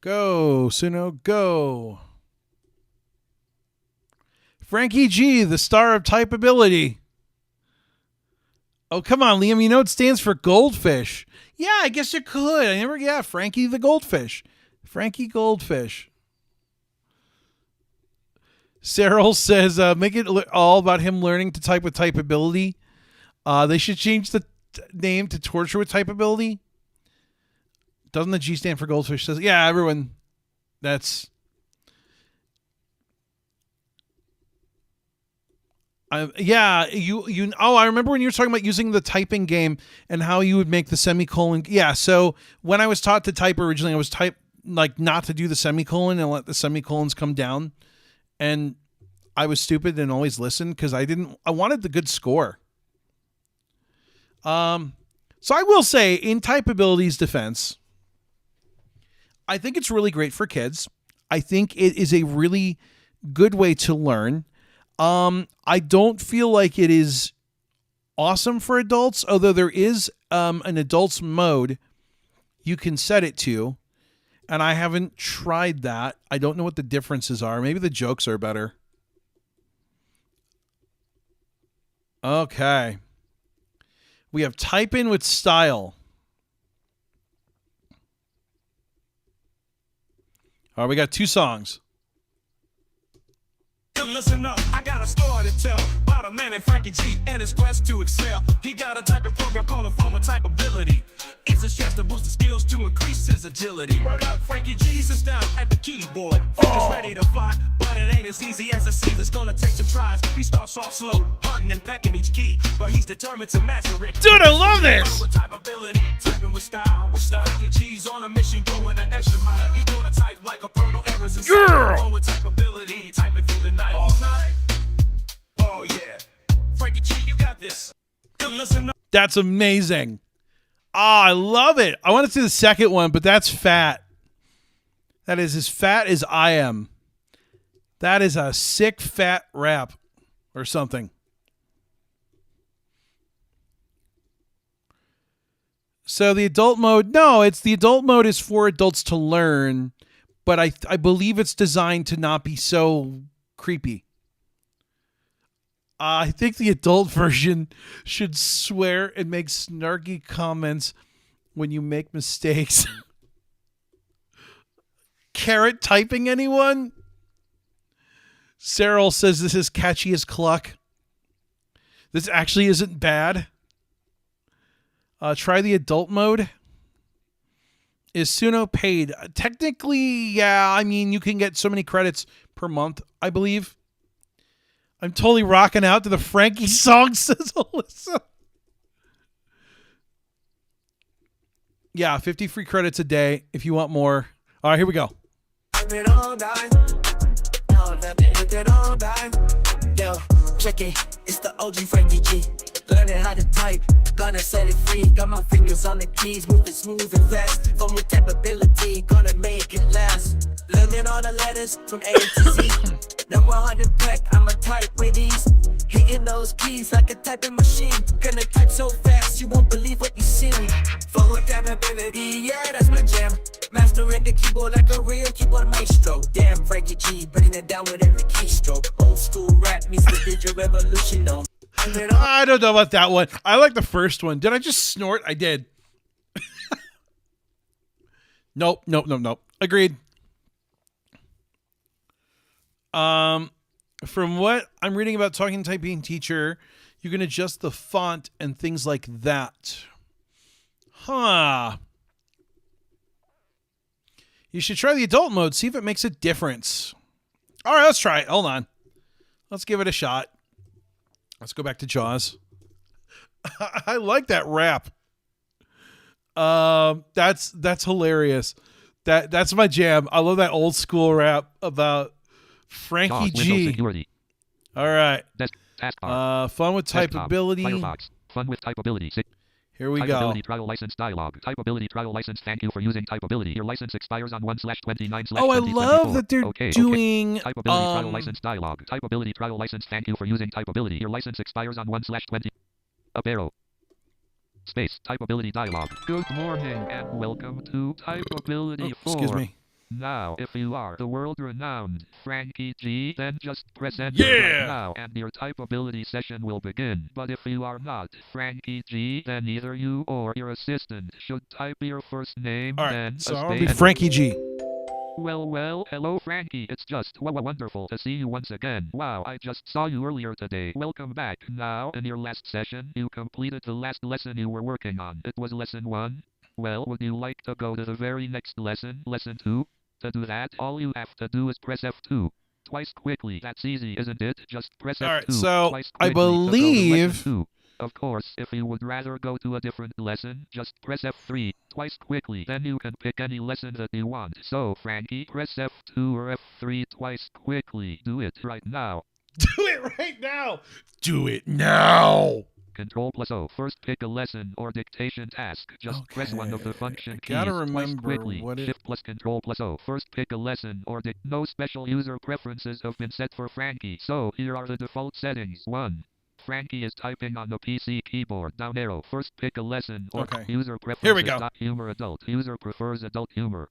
Go, Suno, go. Frankie G, the star of typeability. Oh, come on, Liam. You know it stands for goldfish. Yeah, I guess you could. Frankie the goldfish. Frankie Goldfish. Cyril says, make it all about him learning to type with typeability. They should change the name to torture with typeability. Doesn't the G stand for goldfish? Says, yeah, everyone. That's. You. Oh, I remember when you were talking about using the typing game and how you would make the semicolon. Yeah. So when I was taught to type originally, I was not to do the semicolon and let the semicolons come down, and I was stupid and always listened because I wanted the good score. So I will say, in typeability's defense, I think it's really great for kids. I think it is a really good way to learn. I don't feel like it is awesome for adults, although there is an adults mode you can set it to, and I haven't tried that. I don't know what the differences are. Maybe the jokes are better. Okay. We have type in with style. All right, we got 2 songs. Listen up, I got a story to tell about a man named Frankie G and his quest to excel. He got a type of program called a form of type ability. It's a chance to boost his skills to increase his agility. Word up, Frankie G sits down at the keyboard. Fingers ready to fly, but it ain't as easy as it seems. It's gonna take some tries. He starts off slow, hunting and pecking each key, but he's determined to master it. Dude, I love this! With type ability, typing with style. Frankie G's on a mission, going an extra mile. He's gonna type like a Purple Errors and yeah! With type ability, typing through the night. All night. Oh yeah, Frankie G, you got this. Listen up. That's amazing. I love it. I want to see the second one, but that's fat. That is as fat as I am. That is a sick fat rap or something. So the adult mode, the adult mode is for adults to learn, but I believe it's designed to not be so creepy. I think the adult version should swear and make snarky comments when you make mistakes. Carrot typing, anyone? Cyril says this is catchy as cluck. This actually isn't bad. Try the adult mode. Is Suno paid? Technically, yeah. I mean, you can get so many credits per month, I believe. I'm totally rocking out to the Frankie song, says Alyssa. Yeah, 50 free credits a day if you want more. All right, here we go. Yo, check it. It's the OG Frankie G. Learning how to type, gonna set it free. Got my fingers on the keys, moving smooth and fast. From with capability, gonna make it last. Learning all the letters from A to Z. Number 100 pack, I'ma type with ease. Hitting those keys like a typing machine. Gonna type so fast, you won't believe what you see. Forward capability, yeah, that's my jam. Mastering the keyboard like a real keyboard maestro. Damn, Frankie G, putting it down with every keystroke. Old school rap meets the digital revolution, though. I don't know about that one. I like the first one. Did I just snort? I did. Nope. Agreed. From what I'm reading about Talking Typing Teacher, you can adjust the font and things like that. Huh. You should try the adult mode, see if it makes a difference. All right, let's try it. Hold on. Let's give it a shot. Let's go back to Jaws. I like that rap. That's hilarious. That's my jam. I love that old school rap about Frankie Jaws, G. Windows security. All right. Taskbar. Fun with Desktop. typeability. Firefox. Fun with typeability. Here we go. Typeability trial license dialog. Typeability trial license. Thank you for using typeability. Your license expires on 1/29/2024. Oh, I love that they're doing Typeability trial license dialog. Typeability trial license. Thank you for using typeability. Your license expires on 1/20. Up arrow. Space. Typeability dialog. Good morning and welcome to Typeability 4. excuse me. Now, if you are the world-renowned Frankie G, then just press enter Yeah! right now and your typeability session will begin. But if you are not Frankie G, then either you or your assistant should type your first name, All then right, so a I'll be space. Frankie G. Well, hello Frankie. It's just wonderful to see you once again. Wow, I just saw you earlier today. Welcome back. Now, in your last session, you completed the last lesson you were working on. It was lesson 1. Well, would you like to go to the very next lesson, lesson 2? To do that, all you have to do is press F2. Twice quickly. That's easy, isn't it? Just press F2. All right, so twice I quickly to go to believe- lesson 2. Of course, if you would rather go to a different lesson, just press F3 twice quickly. Then you can pick any lesson that you want. So, Frankie, press F2 or F3 twice quickly. Do it right now. Do it right now. Do it now. Control+O. First pick a lesson or dictation task. Just press one of the function keys Gotta twice remember quickly. what it- Shift+Control+O. First pick a lesson or no special user preferences have been set for Frankie. So here are the default settings. 1. Frankie is typing on the PC keyboard. Down arrow. First pick a lesson or Okay. user preferences. Here we go. Humor adult. User prefers adult humor.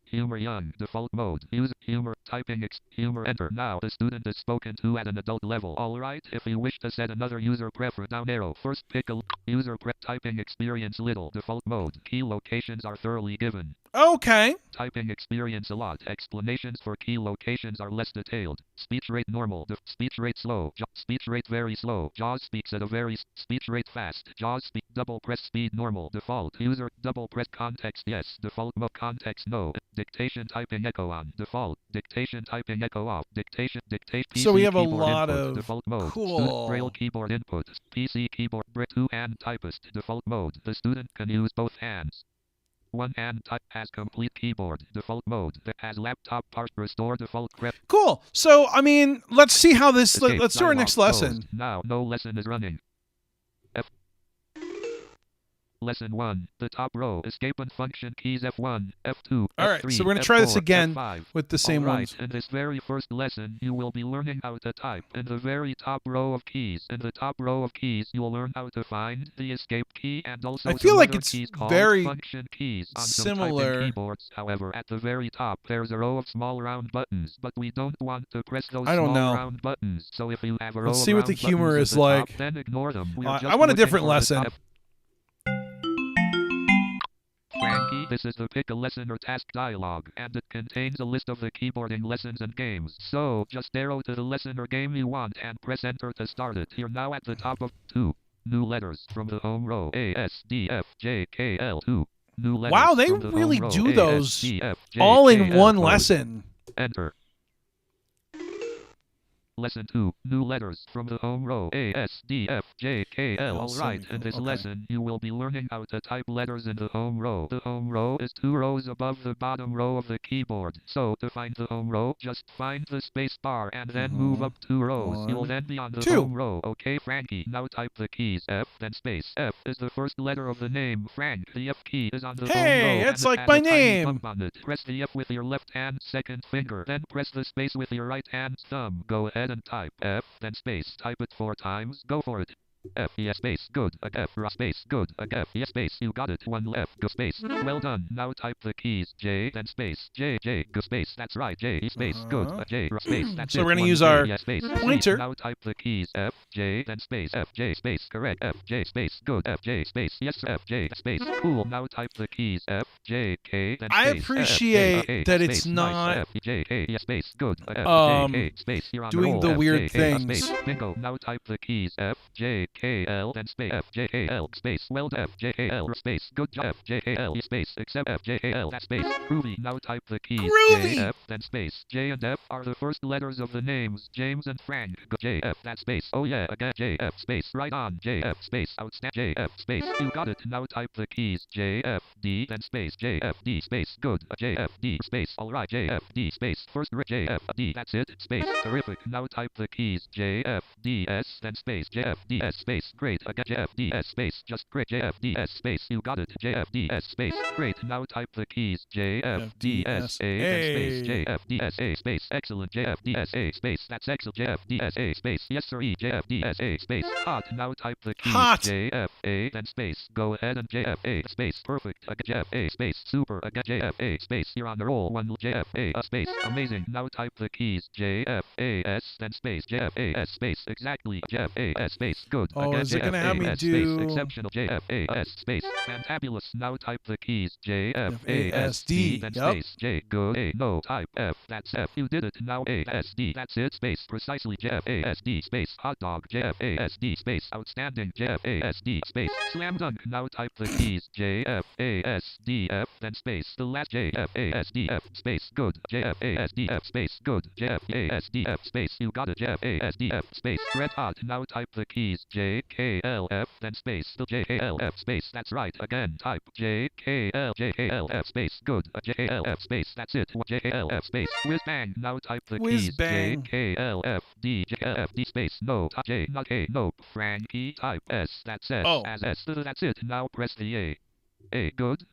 Humor young. Default mode. User humor. Typing humor enter. Now the student is spoken to at an adult level. Alright, if you wish to set another user preference, down arrow. First pick a user typing experience little. Default mode. Key locations are thoroughly given. Okay. Typing experience a lot. Explanations for key locations are less detailed. Speech rate normal. Speech rate slow. Speech rate very slow. JAWS speaks at a very speech rate fast. JAWS speak double press speed normal. Default user double press context yes. Default mode context no. Dictation typing echo on. Default dictation typing echo off. Dictation dictate. PC So we have a keyboard lot input. of Default mode. cool- Student braille keyboard input. PC keyboard brick 2-hand typist. Default mode. The student can use both hands. One hand type has complete keyboard. Default mode. That has laptop part restore default grep. Cool. So, I mean, let's see how this... Escape let's do our dialog next closed. lesson. Now, no lesson is running. Lesson 1. The top row. Escape and function keys F1, F2, All right, F3, so we're going to try this F4, again F5. with the same Alright, ones. in this very first lesson, you will be learning how to type. In the very top row of keys. In the top row of keys, you'll learn how to find the escape key and also I feel some like other it's keys called very function keys on some similar. typing keyboards. However, at the very top, there's a row of small round buttons, but we don't want to press those I don't small know. round buttons. So if you have a row Let's of see what the round humor buttons is at the top, like. then ignore them. We're I just want a looking different for the lesson. Frankie, this is the pick a lesson or task dialog, and it contains a list of the keyboarding lessons and games. So, just arrow to the lesson or game you want and press enter to start it. You're now at the top of 2. New letters from the home row. A, S, D, F, J, K, L, 2. New letters Wow, they from the really home row. do A, S, those D, F, J, all K, in L, one close. lesson. Enter. Lesson 2. New letters from the home row. A, S, D, F, J, K, L. Alright, in this Okay. lesson, you will be learning how to type letters in the home row. The home row is 2 rows above the bottom row of the keyboard. So, to find the home row, just find the space bar and then move up 2 rows. You'll then be on the 2. home row. Okay, Frankie, now type the keys. F, then space. F is the first letter of the name, Frank. The F key is on the home row. Hey, and it's it like has my a tiny name. bump on it. Press the F with your left hand second finger. Then press the space with your right hand thumb. Go ahead and type F, then space. Type it 4 times. Go for it. F, yes, space, good, F, space, good, F, yes, space, you got it, 1 left, go space, well done, now type the keys, J, then space, J, go space, that's right, J, space, good, J, space, that's So it, we're gonna 1 use J, our yes, space, pointer. now type the keys, F, J, then space, F, J, space, correct, F, J, space, good, F, J, space, yes, F, J, space, cool, now type the keys, F, J, K, then I space, appreciate F, J, that space, it's nice, not F, J, K, yes, space, good, F, J, K, space, you're on doing roll, the F, weird J, K, things. space, bingo, now type the keys, F, J, KL then space FJKL space weld FJKL space good job FJKL space except FJKL that space groovy. Now type the keys Groovy. JF then space J and F are the first letters of the names James and Frank. Go JF that space oh yeah again JF space right on JF space outstand JF space you got it. Now type the keys JFD then space JFD space good JFD space alright JFD space first JFD that's it space terrific. Now type the keys JFDS then space JFDS space great again JFDS space just great JFDS space you got it JFDS space great. Now type the keys JFDSA then space JFDSA space excellent JFDSA space that's excellent JFDSA space yes sir JFDSA space hot. Now type the keys Hot. JFA then space go ahead and JFA space perfect again JFA space super again JFA space you're on the roll one JFA space amazing. Now type the keys JFAS then space JFAS space exactly JFAS space good Oh, again is it gonna have me JFAS do- space exceptional JFAS space fantabulous. Now type the keys FASD, JFASD then yup. space J good A no type F that's F you did it. Now ASD that's it space precisely JFASD space hot dog JFASD space outstanding JFASD space slam dunk. Now type the keys JFASDF then space the last JFASDF space good JFASDF space good JFASDF space you got it JFASDF space red hot. Now type the keys JKLF then space the JKLF space that's right again type JKLF space good JKLF space that's it JKLF space whiz bang. Now type the Whiz keys bang. JKLFD JKLFD space no type J not A no Frankie type S that's S Oh. as S that's it. Now press the A good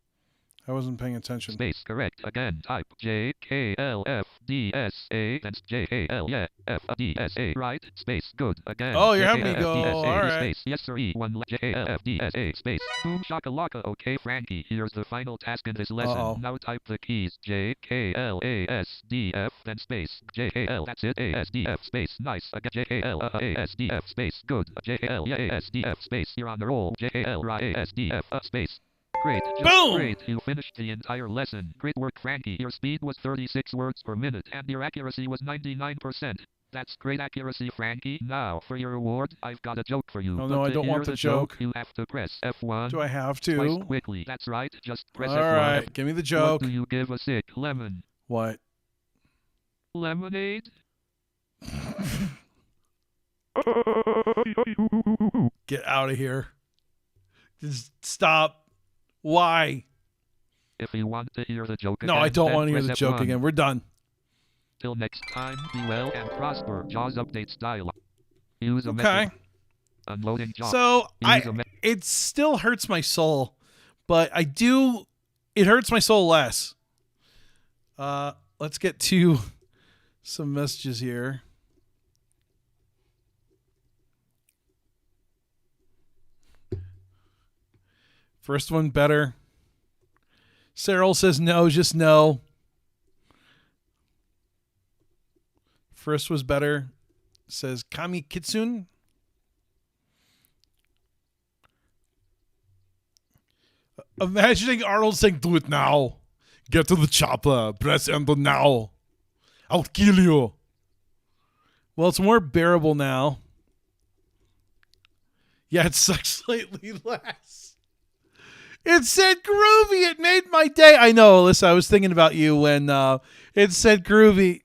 I wasn't paying attention. space correct again type JKLFDSA then JKL yeah FDSA right space good again Oh, you're having me go. JKLFDSA All right. space yes sir one JKLFDSA space boom shakalaka. Okay Frankie here's the final task in this lesson. Uh-oh. Now type the keys JKLASDF then space JKL that's it ASDF space nice again JKL ASDF space good JKL yeah ASDF space you're on the roll JKL right ASDF space great just Boom! great you finished the entire lesson. Great work Frankie. Your speed was 36 words per minute and your accuracy was 99%. That's great accuracy Frankie. Now for your reward I've got a joke for you. Oh, But no, I to don't hear want the joke joke. you have to press F1 Do I have twice to? quickly. That's right just press All F1. right, give me the joke. What do you give a sick lemon? What? Lemonade? Get out of here. Just stop. Why? If you want to hear the joke No, again, I don't then want to hear press the joke F1. again. We're done. Till next time, be well and prosper. JAWS updates dialog. Use a Okay. method. Unloading JAWS. So Use a it still hurts my soul, but it hurts my soul less. Let's get to some messages here. First one better. Cyril says no, just no. First was better. Says Kami Kitsune. Imagining Arnold saying, "Do it now. Get to the chopper. Press enter now. I'll kill you." Well, it's more bearable now. Yeah, it sucks slightly less. It said groovy. It made my day. I know, Alyssa. I was thinking about you when it said groovy.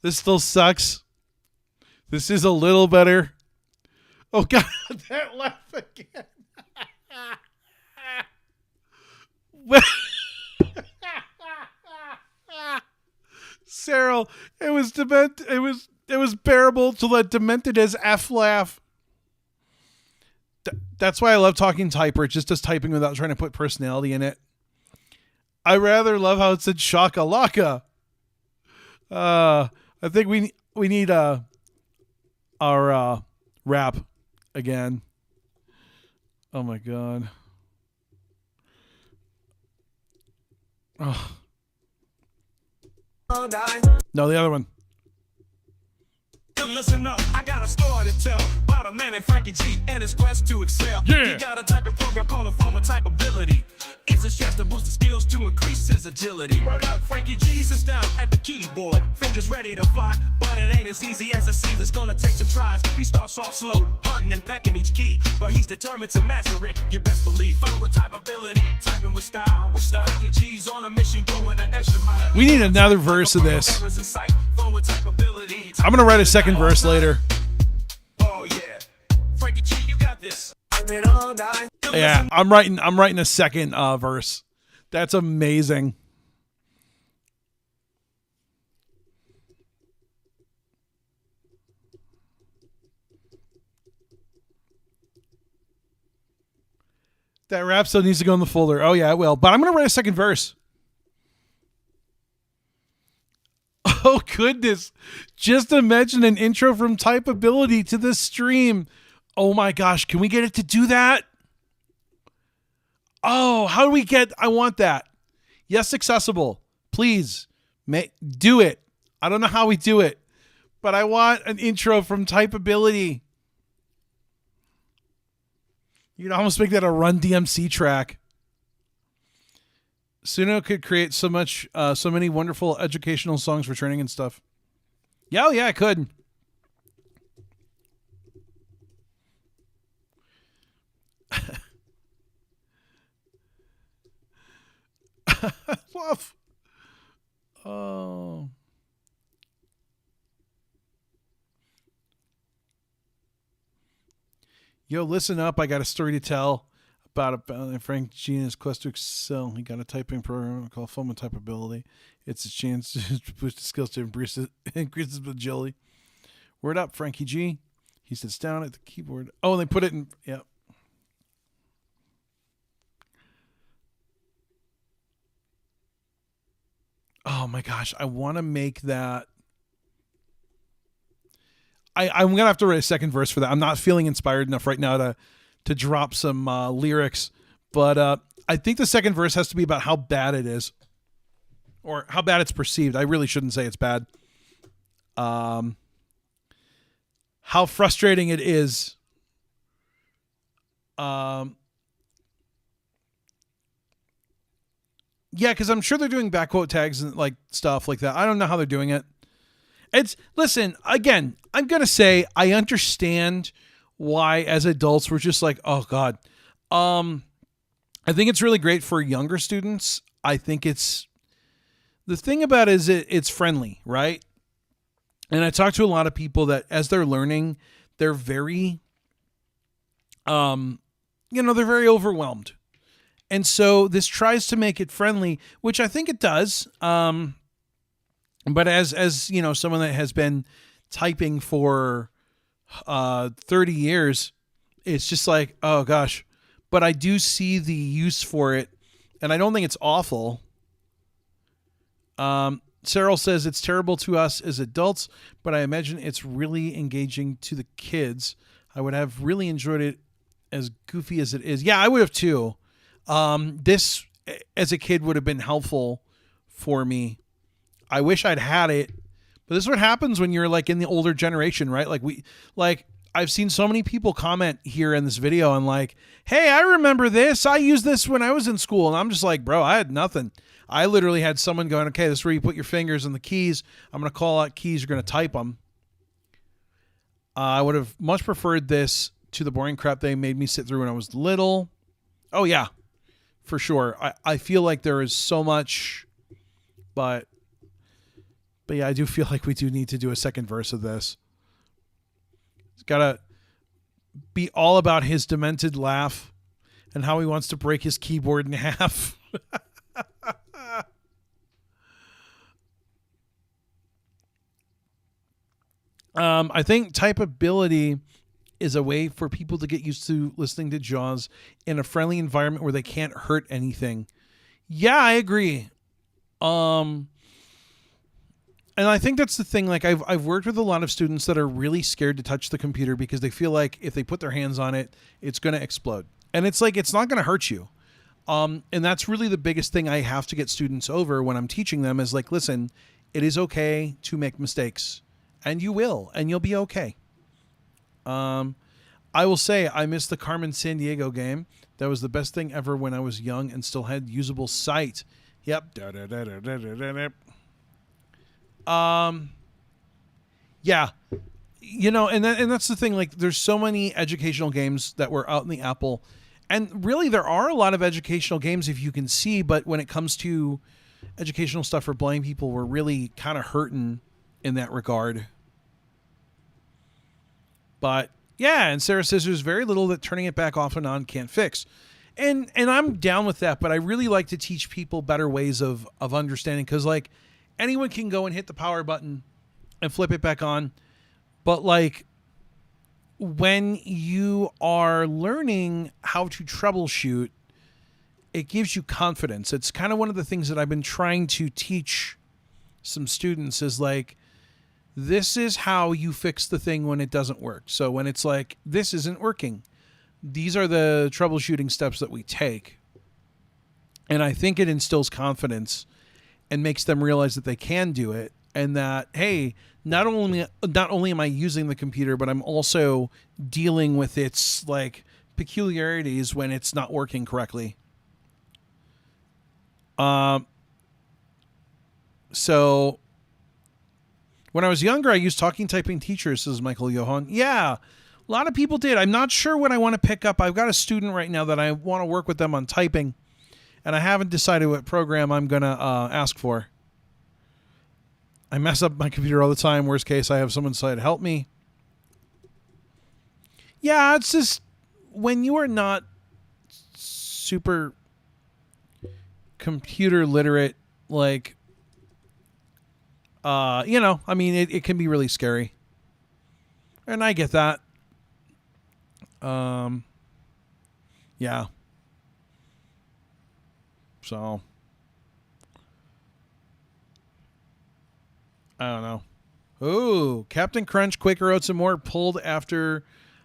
This still sucks. This is a little better. Oh, God. That laugh again. Cyril, it was bearable till that demented as F laugh. That's why I love talking typer. It just does typing without trying to put personality in it. I rather love how it said shakalaka. I think we need our rap again. Oh my God. Oh. No, the other one. Listen up, I got a story to tell about a man named Frankie G and his quest to excel. Yeah. He got a type of program called a formal type ability. It's a chance to boost the skills to increase his agility. Word up, Frankie Jesus down at the keyboard. Fingers ready to fly, but it ain't as easy as it seems. It's gonna take some tries. He starts off slow, hunting and pecking each key, but he's determined to master it. You best believe. Follow with type ability, typing with style. With style, Frankie G's on a mission, going an extra mile. We need another verse of this. I'm gonna write a second verse later. Oh yeah, Frankie G, you got this. Yeah, I'm writing a second verse. That's amazing. That rap still needs to go in the folder. Oh yeah, it will. But I'm gonna write a second verse. Oh goodness. Just imagine an intro from Typeability to this stream. Oh my gosh, can we get it to do that? Oh, how do we get, I want that. Yes, accessible. Please, do it. I don't know how we do it, but I want an intro from Typeability. You'd almost make that a Run DMC track. Suno could create so many wonderful educational songs for training and stuff. Yeah, oh yeah, I could. Love. Oh. Yo, listen up. I got a story to tell about Frank Gina's quest to excel. He got a typing program called Fun with Typeability. It's a chance to push the skills to increase his agility. Word up, Frankie G. He sits down at the keyboard. Oh, and they put it in. Yeah. Oh my gosh, I want to make that. I'm gonna have to write a second verse for that. I'm not feeling inspired enough right now to drop some lyrics, but I think the second verse has to be about how bad it is, or how bad it's perceived. I really shouldn't say it's bad. How frustrating it is. Yeah, because I'm sure they're doing backquote tags and like stuff like that. I don't know how they're doing it. Listen, again, I'm going to say I understand why as adults we're just like, oh God. I think it's really great for younger students. I think the thing about it is it's friendly, right? And I talk to a lot of people that as they're learning, they're very, they're very overwhelmed. And so this tries to make it friendly, which I think it does. But as you know, someone that has been typing for 30 years, it's just like, oh gosh. But I do see the use for it, and I don't think it's awful. Cyril says it's terrible to us as adults, but I imagine it's really engaging to the kids. I would have really enjoyed it as goofy as it is. Yeah, I would have too. This as a kid would have been helpful for me. I wish I'd had it, but this is what happens when you're like in the older generation, right? I've seen so many people comment here in this video and like, hey, I remember this. I used this when I was in school. And I'm just like, bro, I had nothing. I literally had someone going, okay, this is where you put your fingers on the keys. I'm going to call out keys. You're going to type them. I would have much preferred this to the boring crap they made me sit through when I was little. Oh yeah, for sure. I feel like there is so much, but yeah, I do feel like we do need to do a second verse of this. It's got to be all about his demented laugh and how he wants to break his keyboard in half. I think typeability is a way for people to get used to listening to Jaws in a friendly environment where they can't hurt anything. Yeah, I agree. And I think that's the thing. Like I've worked with a lot of students that are really scared to touch the computer because they feel like if they put their hands on it, it's going to explode. And it's like, it's not going to hurt you. And that's really the biggest thing I have to get students over when I'm teaching them is like, listen, it is okay to make mistakes and you will, and you'll be okay. I will say I missed the Carmen San Diego game. That was the best thing ever when I was young and still had usable sight. Yep. Yeah. And that's the thing. Like, there's so many educational games that were out in the Apple, and really there are a lot of educational games if you can see. But when it comes to educational stuff for blind people, we're really kind of hurting in that regard. But yeah, and Sarah says there's very little that turning it back off and on can't fix. And I'm down with that, but I really like to teach people better ways of understanding, because like anyone can go and hit the power button and flip it back on. But like when you are learning how to troubleshoot, it gives you confidence. It's kind of one of the things that I've been trying to teach some students is like, this is how you fix the thing when it doesn't work. So when it's like, this isn't working, these are the troubleshooting steps that we take. And I think it instills confidence and makes them realize that they can do it, and that, hey, not only am I using the computer, but I'm also dealing with its like peculiarities when it's not working correctly. So when I was younger, I used talking typing teachers, says Michael Johan. Yeah, a lot of people did. I'm not sure what I want to pick up. I've got a student right now that I want to work with them on typing, and I haven't decided what program I'm going to ask for. I mess up my computer all the time. Worst case, I have someone say to help me. Yeah, it's just when you are not super computer literate, like, I mean, it can be really scary. And I get that. Yeah. So, I don't know. Ooh, Captain Crunch, Quaker Oats, and more pulled after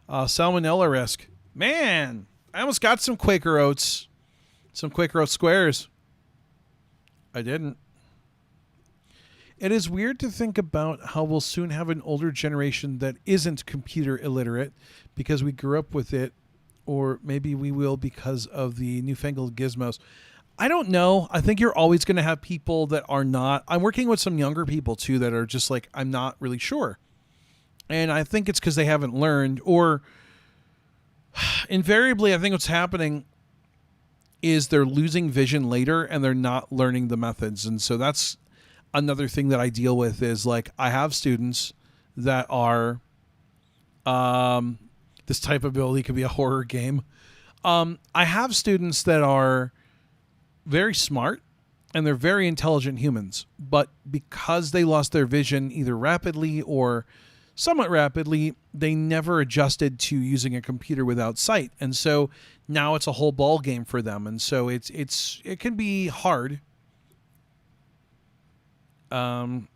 salmonella risk. Man, I almost got some Quaker Oats squares. I didn't. It is weird to think about how we'll soon have an older generation that isn't computer illiterate because we grew up with it, or maybe we will because of the newfangled gizmos. I don't know. I think you're always going to have people that are not. I'm working with some younger people too that are just like, I'm not really sure. And I think it's because they haven't learned, or invariably, I think what's happening is they're losing vision later and they're not learning the methods. And so that's another thing that I deal with is like, I have students that are, this type of ability could be a horror game. I have students that are very smart and they're very intelligent humans, but because they lost their vision either rapidly or somewhat rapidly, they never adjusted to using a computer without sight. And so now it's a whole ball game for them. And so it can be hard. I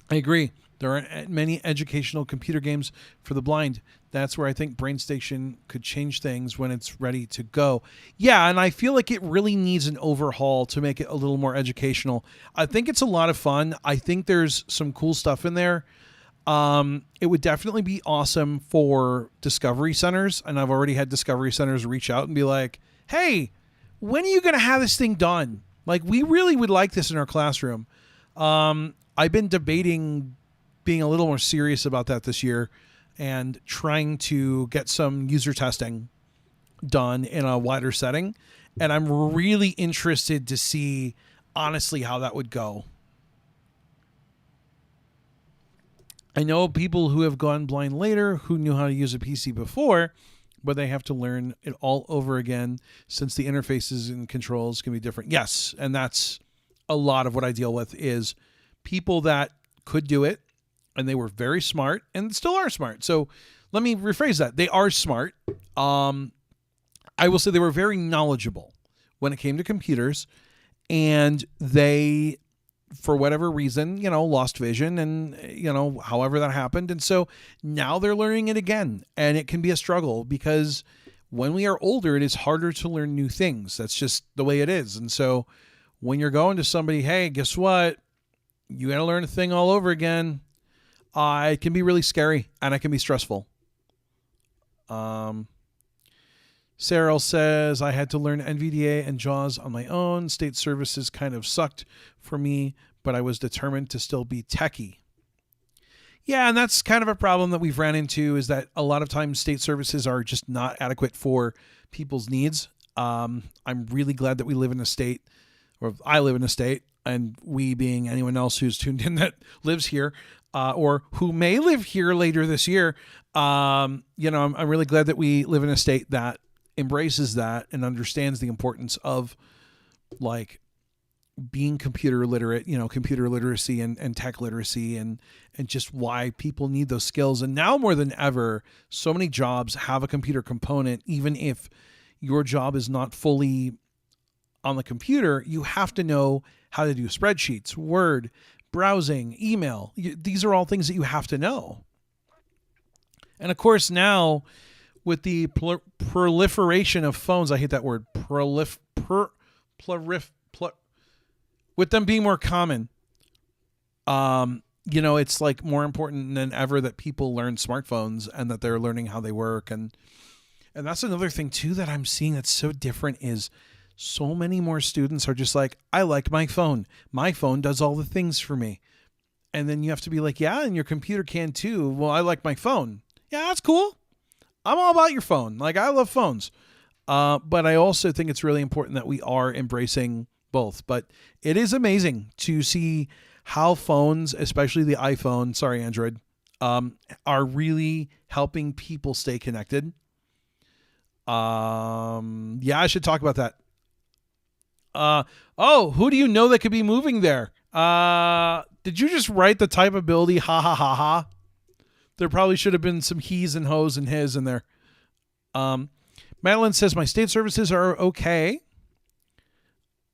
agree. There aren't many educational computer games for the blind. That's where I think BrainStation could change things when it's ready to go. Yeah, and I feel like it really needs an overhaul to make it a little more educational. I think it's a lot of fun. I think there's some cool stuff in there. It would definitely be awesome for discovery centers, and I've already had discovery centers reach out and be like, hey, when are you going to have this thing done? Like, we really would like this in our classroom. I've been debating being a little more serious about that this year and trying to get some user testing done in a wider setting. And I'm really interested to see, honestly, how that would go. I know people who have gone blind later who knew how to use a PC before, but they have to learn it all over again since the interfaces and controls can be different. Yes, and that's a lot of what I deal with is people that could do it and they were very smart and still are smart. So let me rephrase that. They are smart. I will say they were very knowledgeable when it came to computers, and they, for whatever reason, lost vision and, however that happened. And so now they're learning it again, and it can be a struggle because when we are older, it is harder to learn new things. That's just the way it is. And so when you're going to somebody, hey, guess what? You got to learn a thing all over again. It can be really scary and it can be stressful. Cyril says, I had to learn NVDA and JAWS on my own. State services kind of sucked for me, but I was determined to still be techie. Yeah, and that's kind of a problem that we've ran into, is that a lot of times state services are just not adequate for people's needs. I'm really glad that we live in a state, or I live in a state, and we being anyone else who's tuned in that lives here, or who may live here later this year. I'm really glad that we live in a state that embraces that and understands the importance of like being computer literate, computer literacy and tech literacy and just why people need those skills. And now more than ever, so many jobs have a computer component. Even if your job is not fully on the computer, you have to know how to do spreadsheets, Word, browsing, email. These are all things that you have to know. And of course, now with the proliferation of phones, I hate that word, with them being more common, it's like more important than ever that people learn smartphones and that they're learning how they work. And that's another thing too that I'm seeing that's so different, is so many more students are just like, I like my phone. My phone does all the things for me. And then you have to be like, yeah, and your computer can too. Well, I like my phone. Yeah, that's cool. I'm all about your phone. Like, I love phones. But I also think it's really important that we are embracing both. But it is amazing to see how phones, especially the iPhone, Android, are really helping people stay connected. Yeah, I should talk about that. Who do you know that could be moving there? Did you just write the type ability? Ha ha ha ha. There probably should have been some he's and ho's and his in there. Madeline says, my state services are okay.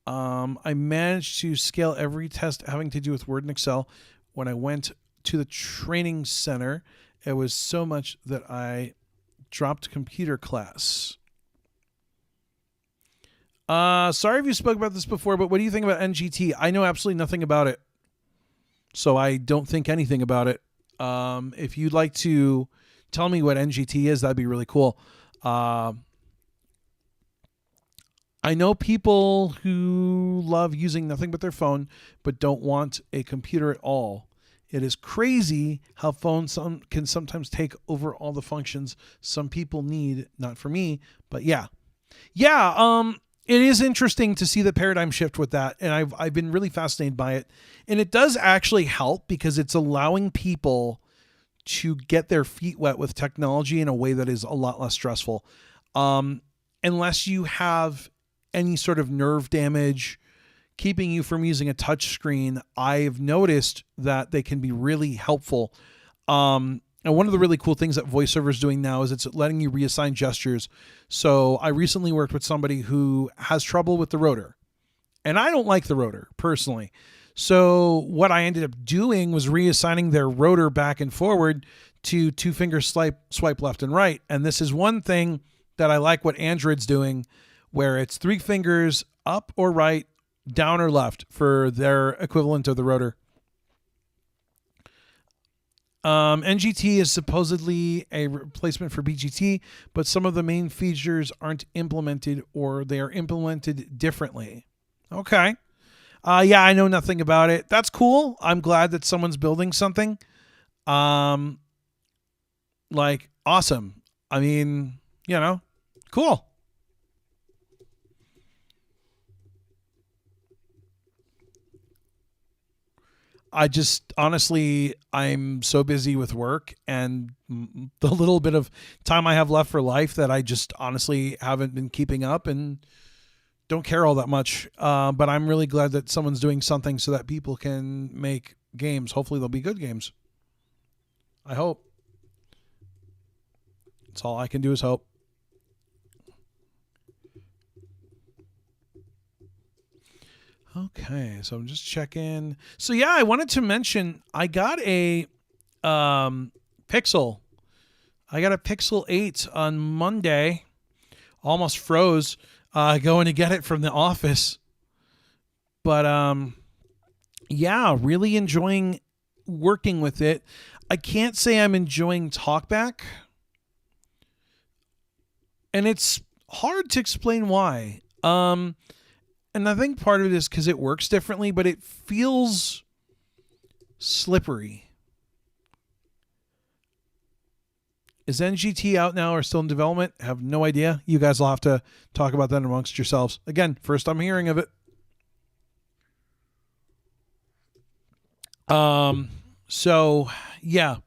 I managed to scale every test having to do with Word and Excel. When I went to the training center, it was so much that I dropped computer class. Sorry if you spoke about this before, but what do you think about NGT? I know absolutely nothing about it, so I don't think anything about it. If you'd like to tell me what NGT is, that'd be really cool. I know people who love using nothing but their phone, but don't want a computer at all. It is crazy how phones can sometimes take over all the functions some people need. Not for me, but yeah. It is interesting to see the paradigm shift with that, and I've been really fascinated by it. And it does actually help because it's allowing people to get their feet wet with technology in a way that is a lot less stressful. Unless you have any sort of nerve damage keeping you from using a touch screen, I've noticed that they can be really helpful. And one of the really cool things that VoiceOver is doing now is it's letting you reassign gestures. So I recently worked with somebody who has trouble with the rotor, and I don't like the rotor personally. So what I ended up doing was reassigning their rotor back and forward to 2-finger swipe left and right. And this is one thing that I like what Android's doing, where it's 3 fingers up or right, down or left for their equivalent of the rotor. NGT is supposedly a replacement for BGT, but some of the main features aren't implemented, or they are implemented differently. Okay. Yeah, I know nothing about it. That's cool. I'm glad that someone's building something. Awesome. I mean, cool. I just, honestly, I'm so busy with work and the little bit of time I have left for life that I just honestly haven't been keeping up and don't care all that much. But I'm really glad that someone's doing something so that people can make games. Hopefully they'll be good games. I hope. That's all I can do is hope. Okay, so I'm just checking. So yeah, I wanted to mention I got a Pixel. I got a Pixel 8 on Monday. Almost froze going to get it from the office. But yeah, really enjoying working with it. I can't say I'm enjoying TalkBack. And it's hard to explain why. And I think part of it is because it works differently, but it feels slippery. Is NGT out now or still in development? Have no idea. You guys will have to talk about that amongst yourselves. Again, first I'm hearing of it. So yeah,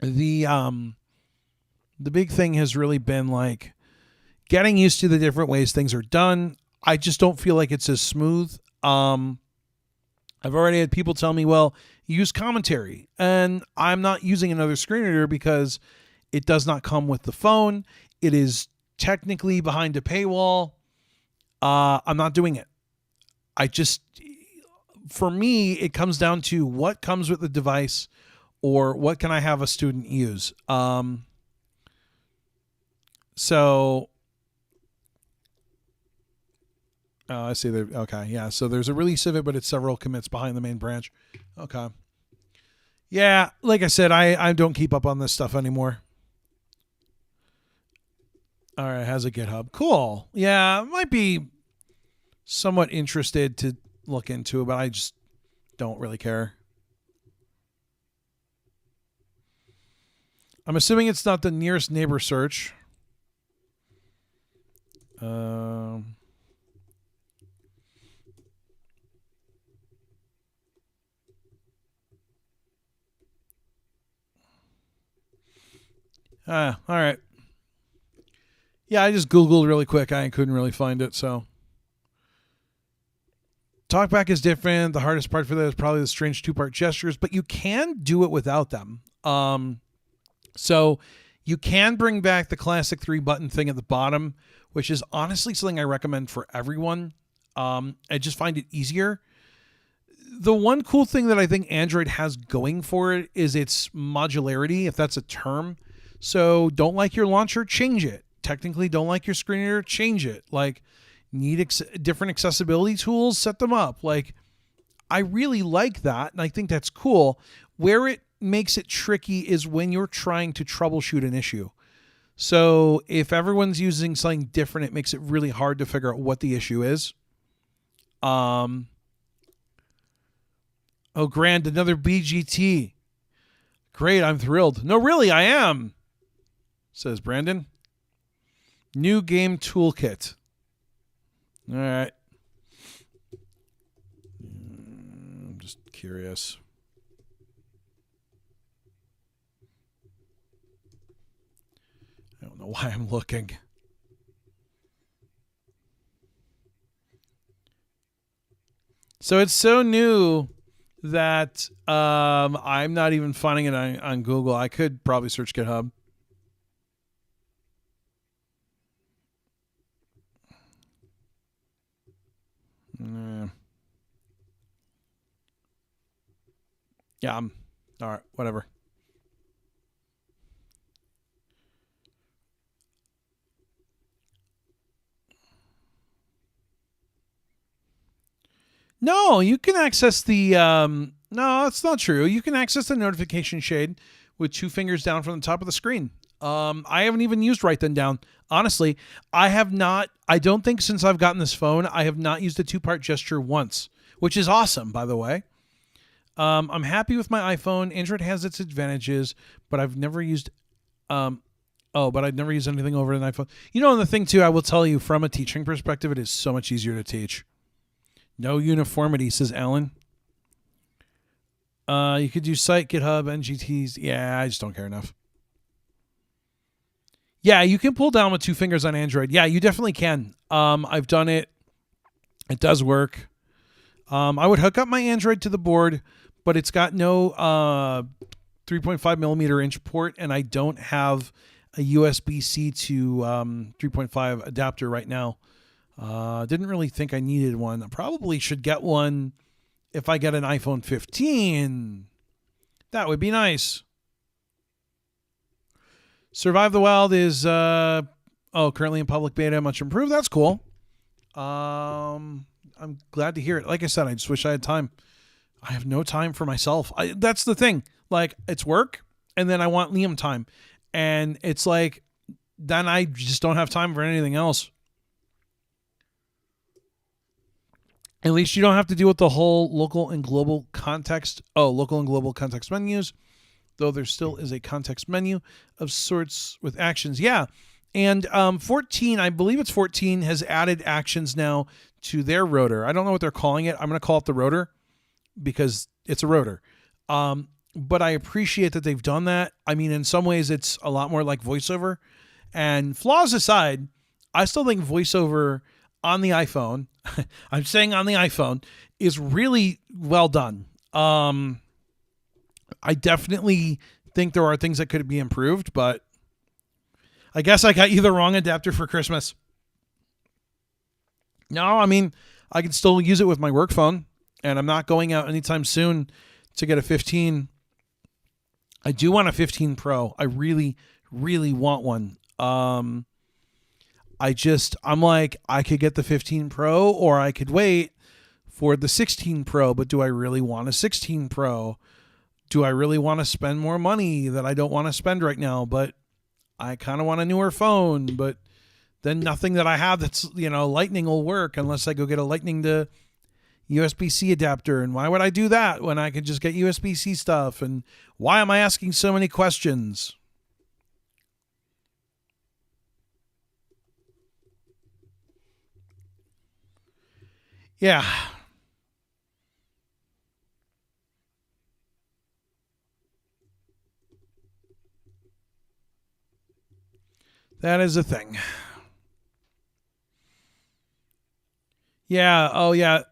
the big thing has really been like getting used to the different ways things are done. I just don't feel like it's as smooth. I've already had people tell me, well, use commentary, and I'm not using another screen reader because it does not come with the phone. It is technically behind a paywall. I'm not doing it. For me, it comes down to what comes with the device or what can I have a student use. I see there. Okay. Yeah. So there's a release of it, but it's several commits behind the main branch. Okay. Yeah. Like I said, I don't keep up on this stuff anymore. All right. Has a GitHub. Cool. Yeah. Might be somewhat interested to look into it, but I just don't really care. I'm assuming it's not the nearest neighbor search. All right. Yeah, I just Googled really quick. I couldn't really find it, so. Talkback is different. The hardest part for that is probably the strange two-part gestures, but you can do it without them. So you can bring back the classic 3-button thing at the bottom, which is honestly something I recommend for everyone. I just find it easier. The one cool thing that I think Android has going for it is its modularity, if that's a term. So don't like your launcher, change it. Technically, don't like your screen reader, change it. Like, need different accessibility tools, set them up. Like, I really like that, and I think that's cool. Where it makes it tricky is when you're trying to troubleshoot an issue. So if everyone's using something different, it makes it really hard to figure out what the issue is. Oh, grand, another BGT. Great, I'm thrilled. No, really, I am, says Brandon. New game toolkit. All right. I'm just curious. I don't know why I'm looking. So it's so new that I'm not even finding it on Google. I could probably search GitHub. Yeah, all right, whatever. No, you can access the no, that's not true. You can access the notification shade with 2 fingers down from the top of the screen. I haven't even used right then down. Honestly, I have not. I don't think since I've gotten this phone, I have not used a 2-part gesture once, which is awesome, by the way. I'm happy with my iPhone. Android has its advantages, but I've never used but I've never used anything over an iPhone. You know, and the thing too, I will tell you from a teaching perspective, it is so much easier to teach. No uniformity, says Alan. You could do site, GitHub, NGTs. Yeah, I just don't care enough. Yeah, you can pull down with 2 fingers on Android. Yeah, you definitely can. I've done it. It does work. I would hook up my Android to the board, but it's got no 3.5 millimeter inch port, and I don't have a USB-C to 3.5 adapter right now. Didn't really think I needed one. I probably should get one if I get an iPhone 15. That would be nice. Survive the Wild is currently in public beta, much improved. That's cool. I'm glad to hear it. Like I said, I just wish I had time. I have no time for myself. That's the thing. Like, it's work, and then I want Liam time. And it's like, then I just don't have time for anything else. At least you don't have to deal with the whole local and global context. Oh, local and global context menus, though there still is a context menu of sorts with actions. Yeah. And 14, I believe it's 14, has added actions now to their rotor. I don't know what they're calling it. I'm going to call it the rotor because it's a rotor. But I appreciate that they've done that. I mean, in some ways, it's a lot more like VoiceOver. And flaws aside, I still think VoiceOver on the iPhone, I'm saying on the iPhone, is really well done. I definitely think there are things that could be improved, but I guess I got you the wrong adapter for Christmas. No, I mean, I can still use it with my work phone, and I'm not going out anytime soon to get a 15. I do want a 15 Pro. I really, really want one. I'm like, I could get the 15 Pro or I could wait for the 16 Pro, but do I really want a 16 Pro? Do I really want to spend more money that I don't want to spend right now? But I kind of want a newer phone, but then nothing that I have that's, Lightning will work unless I go get a Lightning to USB-C adapter. And why would I do that when I could just get USB-C stuff? And why am I asking so many questions? Yeah. That is a thing. Yeah. Oh, yeah.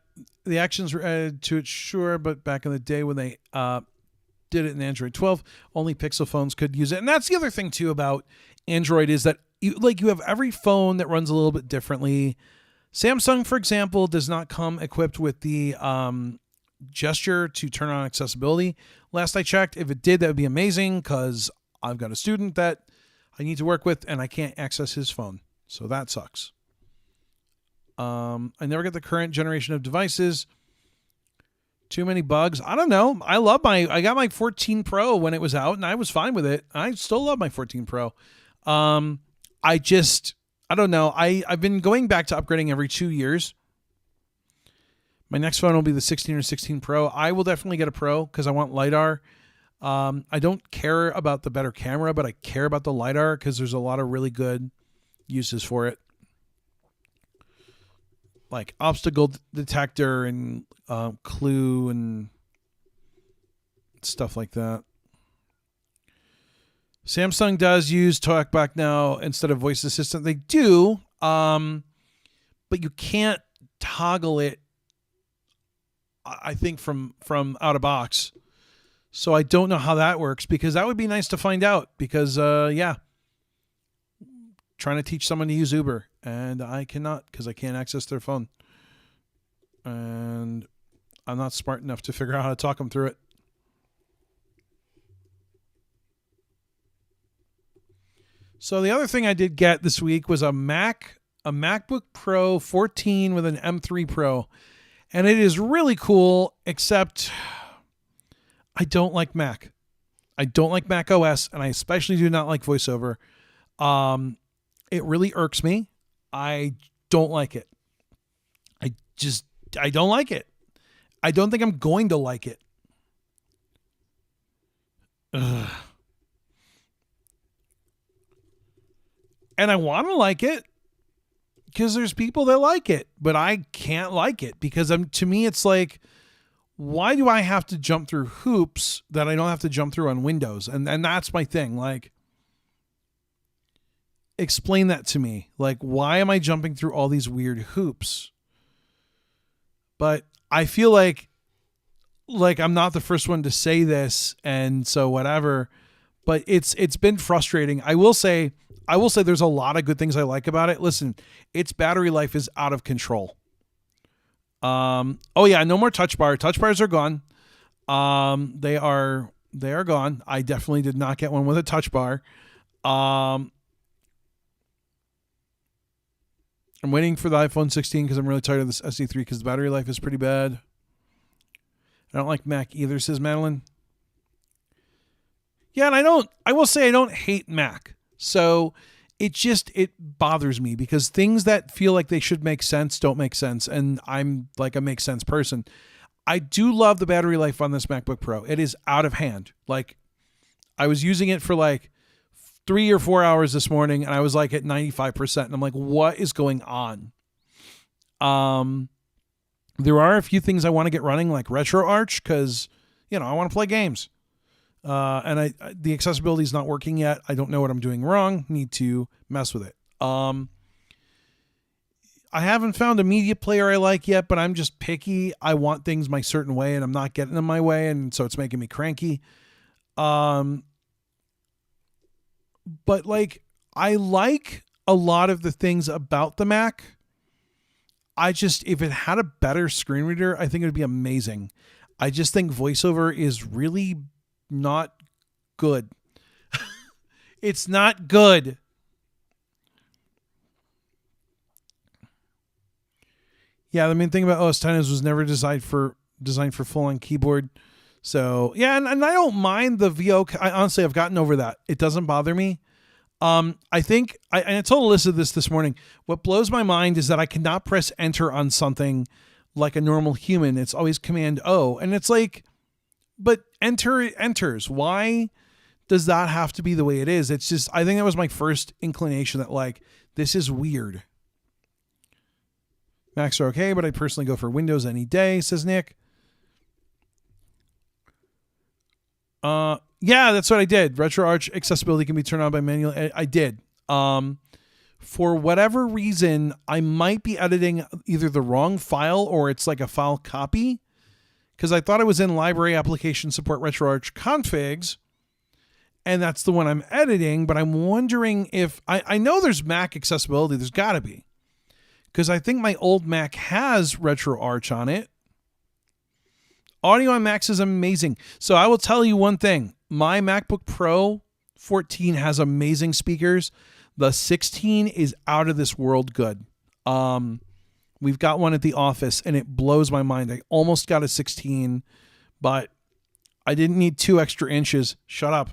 The actions were added to it, sure, but back in the day when they did it in Android 12, only Pixel phones could use it. And that's the other thing, too, about Android is that you have every phone that runs a little bit differently. Samsung, for example, does not come equipped with the gesture to turn on accessibility. Last I checked, if it did, that would be amazing because I've got a student that I need to work with and I can't access his phone. So that sucks. I never get the current generation of devices. Too many bugs. I don't know. I got my 14 Pro when it was out and I was fine with it. I still love my 14 Pro. I don't know. I've been going back to upgrading every 2 years. My next phone will be the 16 or 16 Pro. I will definitely get a Pro because I want LiDAR. I don't care about the better camera, but I care about the LiDAR because there's a lot of really good uses for it. Like obstacle detector and clue and stuff like that. Samsung does use TalkBack now instead of voice assistant. They do, but you can't toggle it, I think, from out of box. So I don't know how that works because that would be nice to find out because, trying to teach someone to use Uber and I cannot because I can't access their phone. And I'm not smart enough to figure out how to talk them through it. So the other thing I did get this week was a MacBook Pro 14 with an M3 Pro. And it is really cool, except I don't like Mac. I don't like Mac OS, and I especially do not like VoiceOver. It really irks me. I don't like it. I don't like it. I don't think I'm going to like it. Ugh. And I want to like it because there's people that like it, but I can't like it because to me, it's like, why do I have to jump through hoops that I don't have to jump through on Windows? And that's my thing. Like, explain that to me. Like, why am I jumping through all these weird hoops? But I feel like I'm not the first one to say this, and so whatever. But it's been frustrating. I will say there's a lot of good things I like about it. Listen, its battery life is out of control. No more touch bar. Touch bars are gone. They are gone. I definitely did not get one with a touch bar. I'm waiting for the iPhone 16 because I'm really tired of this SE3 because the battery life is pretty bad. I don't like Mac either, says Madeline. Yeah, and I will say I don't hate Mac. So it bothers me because things that feel like they should make sense don't make sense. And I'm like a make sense person. I do love the battery life on this MacBook Pro. It is out of hand. Like I was using it for like 3 or 4 hours this morning and I was like at 95%. And I'm like, what is going on? There are a few things I want to get running like RetroArch because, I want to play games. And the accessibility is not working yet. I don't know what I'm doing wrong. Need to mess with it. I haven't found a media player I like yet, but I'm just picky. I want things my certain way and I'm not getting them my way. And so it's making me cranky. But like, I like a lot of the things about the Mac. If it had a better screen reader, I think it would be amazing. I just think VoiceOver is really not good. It's not good. Yeah, the main thing about OS X was never designed for full-on keyboard. So yeah, and I don't mind the VO. Honestly, I've gotten over that. It doesn't bother me. I think I told Alyssa this morning. What blows my mind is that I cannot press enter on something like a normal human. It's always Command O, and it's like, but enters. Why does that have to be the way it is? It's just, I think that was my first inclination that like, this is weird. Macs are okay, but I personally go for Windows any day, says Nick. Yeah, that's what I did. RetroArch accessibility can be turned on by manual. I did. For whatever reason, I might be editing either the wrong file or it's like a file copy. Because I thought it was in library application support RetroArch configs. And that's the one I'm editing. But I'm wondering if I know there's Mac accessibility. There's got to be. Because I think my old Mac has RetroArch on it. Audio on Macs is amazing. So I will tell you one thing. My MacBook Pro 14 has amazing speakers. The 16 is out of this world good. We've got one at the office and it blows my mind. I almost got a 16, but I didn't need 2 extra inches. Shut up.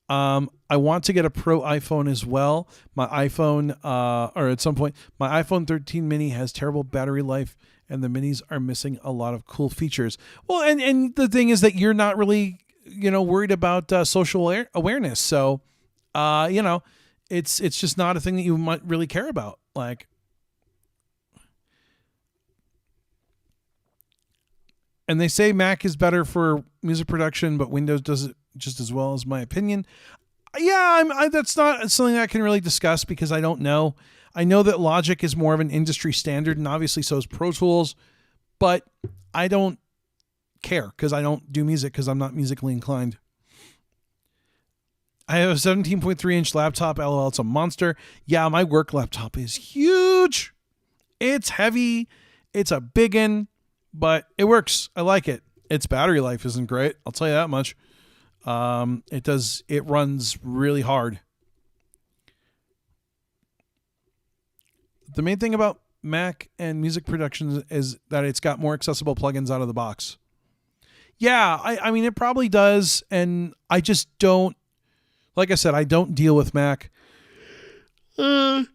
I want to get a Pro iPhone as well. My iPhone, or at some point, my iPhone 13 mini has terrible battery life and the minis are missing a lot of cool features. Well, and the thing is that you're not really, worried about social awareness. So, it's just not a thing that you might really care about. Like, and they say Mac is better for music production, but Windows does it just as well, as my opinion. Yeah, that's not something I can really discuss because I don't know. I know that Logic is more of an industry standard, and obviously so is Pro Tools, but I don't care because I don't do music because I'm not musically inclined. I have a 17.3-inch laptop. LOL, it's a monster. Yeah, my work laptop is huge. It's heavy. It's a big one, but it works. I like it. Its battery life isn't great. I'll tell you that much. It runs really hard. The main thing about Mac and music production is that it's got more accessible plugins out of the box. Yeah, I mean, it probably does. And I just don't, like I said, I don't deal with Mac. Excuse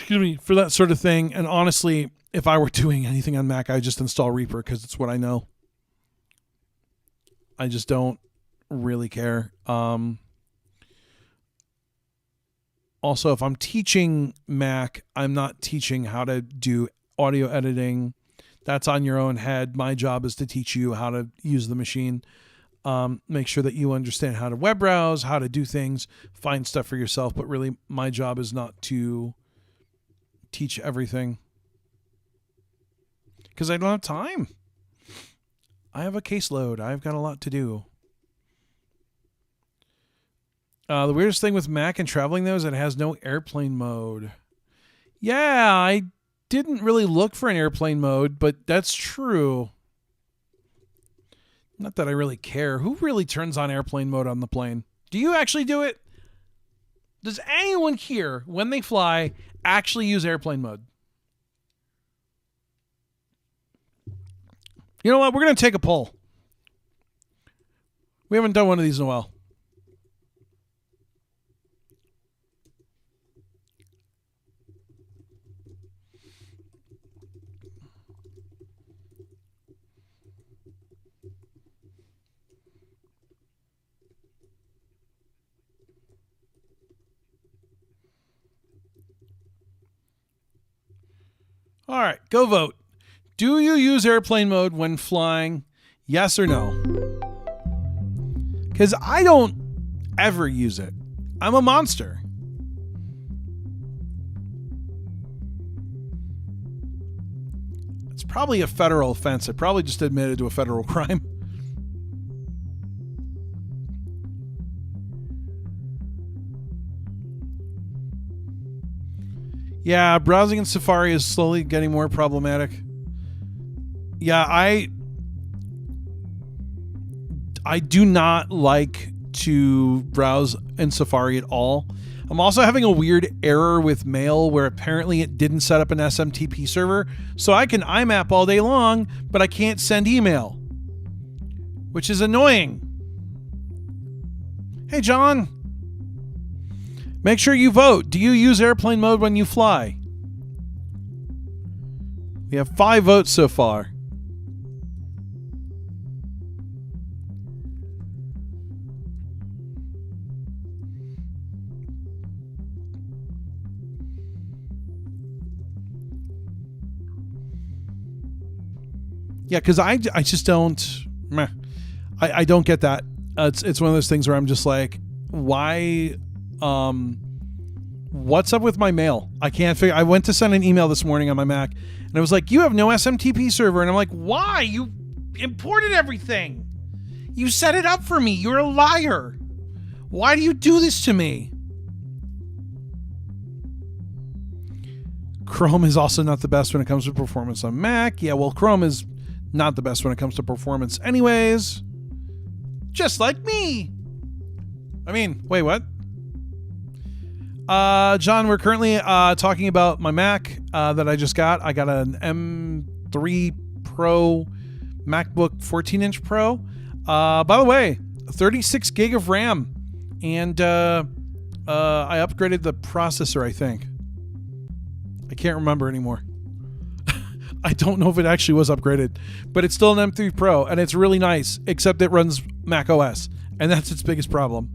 me, for that sort of thing. And honestly, if I were doing anything on Mac, I'd just install Reaper because it's what I know. I just don't really care. Also, if I'm teaching Mac, I'm not teaching how to do audio editing. That's on your own head. My job is to teach you how to use the machine. Make sure that you understand how to web browse, how to do things, find stuff for yourself. But really, my job is not to teach everything because I don't have time. I have a caseload. I've got a lot to do. The weirdest thing with Mac and traveling, though, is it has no airplane mode. Yeah, I didn't really look for an airplane mode, but that's true. Not that I really care. Who really turns on airplane mode on the plane? Do you actually do it? Does anyone here, when they fly, actually use airplane mode? You know what? We're going to take a poll. We haven't done one of these in a while. All right, go vote. Do you use airplane mode when flying? Yes or no? Because I don't ever use it. I'm a monster. It's probably a federal offense. I probably just admitted to a federal crime. Yeah, browsing in Safari is slowly getting more problematic. Yeah, I do not like to browse in Safari at all. I'm also having a weird error with Mail where apparently it didn't set up an SMTP server, so I can IMAP all day long, but I can't send email, which is annoying. Hey, John. Make sure you vote. Do you use airplane mode when you fly? We have 5 votes so far. Yeah, because I just don't... I don't get that. It's one of those things where I'm just like, why... what's up with my mail? I can't figure. I went to send an email this morning on my Mac, and it was like, you have no SMTP server, and I'm like, why? You imported everything. You set it up for me. You're a liar. Why do you do this to me? Chrome is also not the best when it comes to performance on Mac. Yeah, well, Chrome is not the best when it comes to performance anyways. Just like me. I mean, wait, what? John, we're currently talking about my Mac that I just got. I got an M3 Pro MacBook 14-inch Pro. By the way, 36 gig of RAM, and I upgraded the processor, I think. I can't remember anymore. I don't know if it actually was upgraded, but it's still an M3 Pro, and it's really nice, except it runs Mac OS, and that's its biggest problem.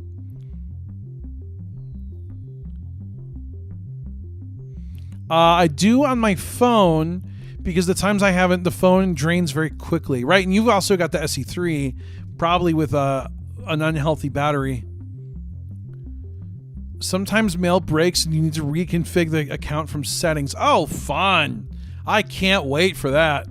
I do on my phone because the times I haven't, the phone drains very quickly, right? And you've also got the SE3, probably with an unhealthy battery. Sometimes Mail breaks and you need to reconfigure the account from settings. Oh, fun. I can't wait for that.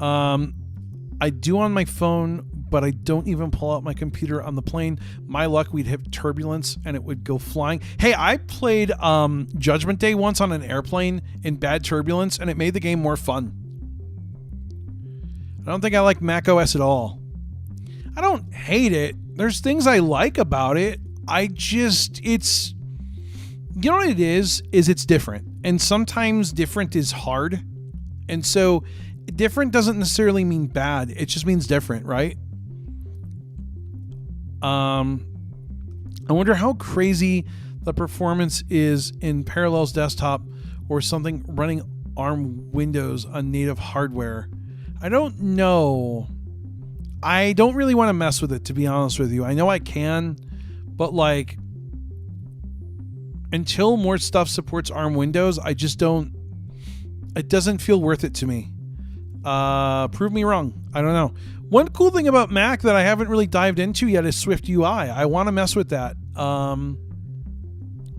I do on my phone, but I don't even pull out my computer on the plane. My luck, we'd hit turbulence and it would go flying. Hey, I played Judgment Day once on an airplane in bad turbulence, and it made the game more fun. I don't think I like Mac OS at all. I don't hate it. There's things I like about it. It's... You know what it is it's different. And sometimes different is hard. And so different doesn't necessarily mean bad. It just means different, right? I wonder how crazy the performance is in Parallels Desktop or something running ARM Windows on native hardware. I don't know. I don't really want to mess with it, to be honest with you. I know I can, but like, until more stuff supports ARM Windows, I just don't... It doesn't feel worth it to me. Prove me wrong. I don't know. One cool thing about Mac that I haven't really dived into yet is Swift UI. I want to mess with that.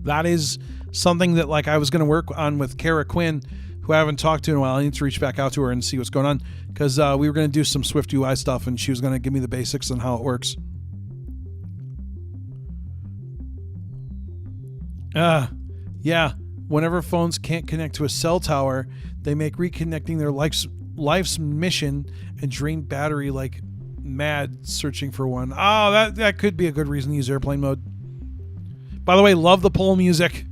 That is something that like I was going to work on with Kara Quinn, who I haven't talked to in a while. I need to reach back out to her and see what's going on, because we were going to do some Swift UI stuff, and she was going to give me the basics on how it works. Yeah. Whenever phones can't connect to a cell tower, they make reconnecting their life's mission and drain battery like mad searching for one. Oh, that could be a good reason to use airplane mode. By the way, love the poll music.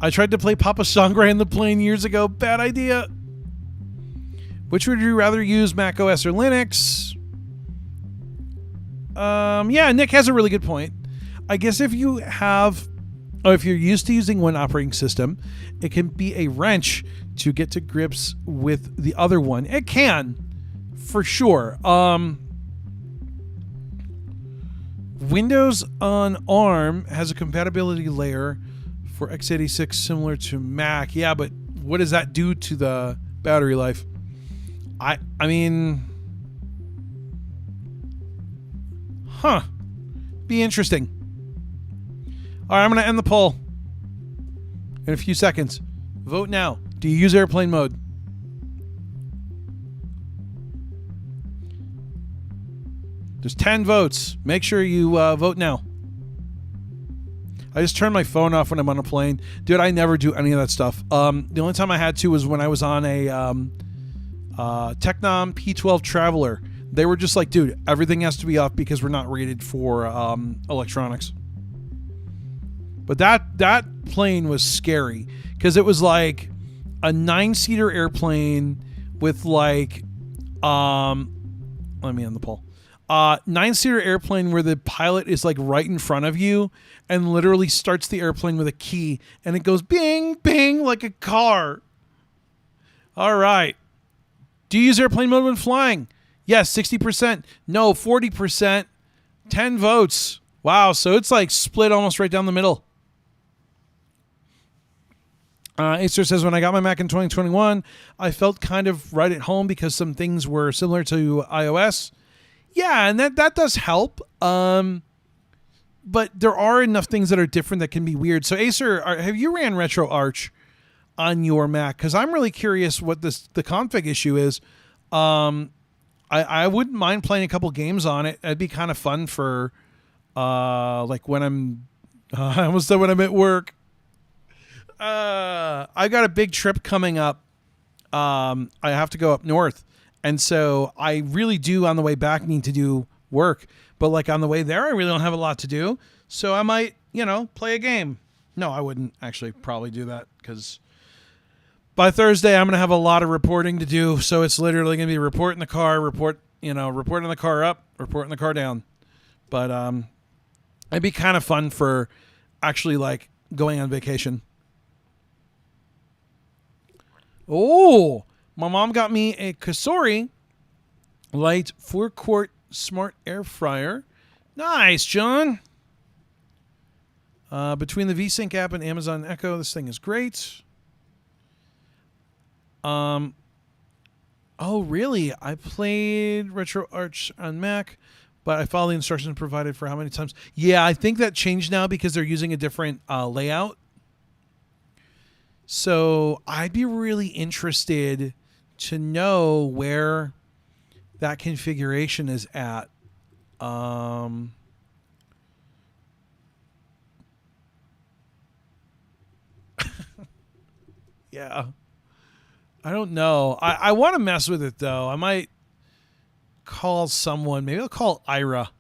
I tried to play Papa Sangre in the plane years ago. Bad idea. Which would you rather use, Mac OS or Linux? Yeah, Nick has a really good point. I guess if you're used to using one operating system, it can be a wrench to get to grips with the other one. It can, for sure. Windows on ARM has a compatibility layer for x86 similar to Mac. Yeah, but what does that do to the battery life? I mean, be interesting. All right, I'm going to end the poll in a few seconds. Vote now. Do you use airplane mode? There's 10 votes. Make sure you vote now. I just turn my phone off when I'm on a plane. Dude, I never do any of that stuff. The only time I had to was when I was on a Technom P12 Traveler. They were just like, dude, everything has to be off because we're not rated for electronics. But that plane was scary because it was like a 9-seater airplane with like, let me end the poll. 9-seater airplane where the pilot is like right in front of you and literally starts the airplane with a key and it goes bing, bing like a car. All right. Do you use airplane mode when flying? Yes, 60%. No, 40%. 10 votes. Wow, so it's like split almost right down the middle. Acer says, when I got my Mac in 2021, I felt kind of right at home because some things were similar to iOS. Yeah, and that does help. But there are enough things that are different that can be weird. So Acer, have you ran RetroArch on your Mac? Because I'm really curious what the config issue is. I wouldn't mind playing a couple games on it. That'd be kind of fun for like when I'm I almost said when I'm at work. I got a big trip coming up. I have to go up north. And so I really do on the way back need to do work. But like on the way there, I really don't have a lot to do. So I might, play a game. No, I wouldn't actually probably do that because by Thursday, I'm going to have a lot of reporting to do. So it's literally going to be report in the car, reporting the car up, reporting the car down. But it'd be kind of fun for actually like going on vacation. Oh, my mom got me a Kasori Light 4-quart smart air fryer. Nice, John. Between the VSync app and Amazon Echo, this thing is great. Oh, really? I played RetroArch on Mac, but I followed the instructions provided for how many times. Yeah, I think that changed now because they're using a different layout. So I'd be really interested to know where that configuration is at. Yeah. I don't know. I want to mess with it, though. I might call someone. Maybe I'll call Ira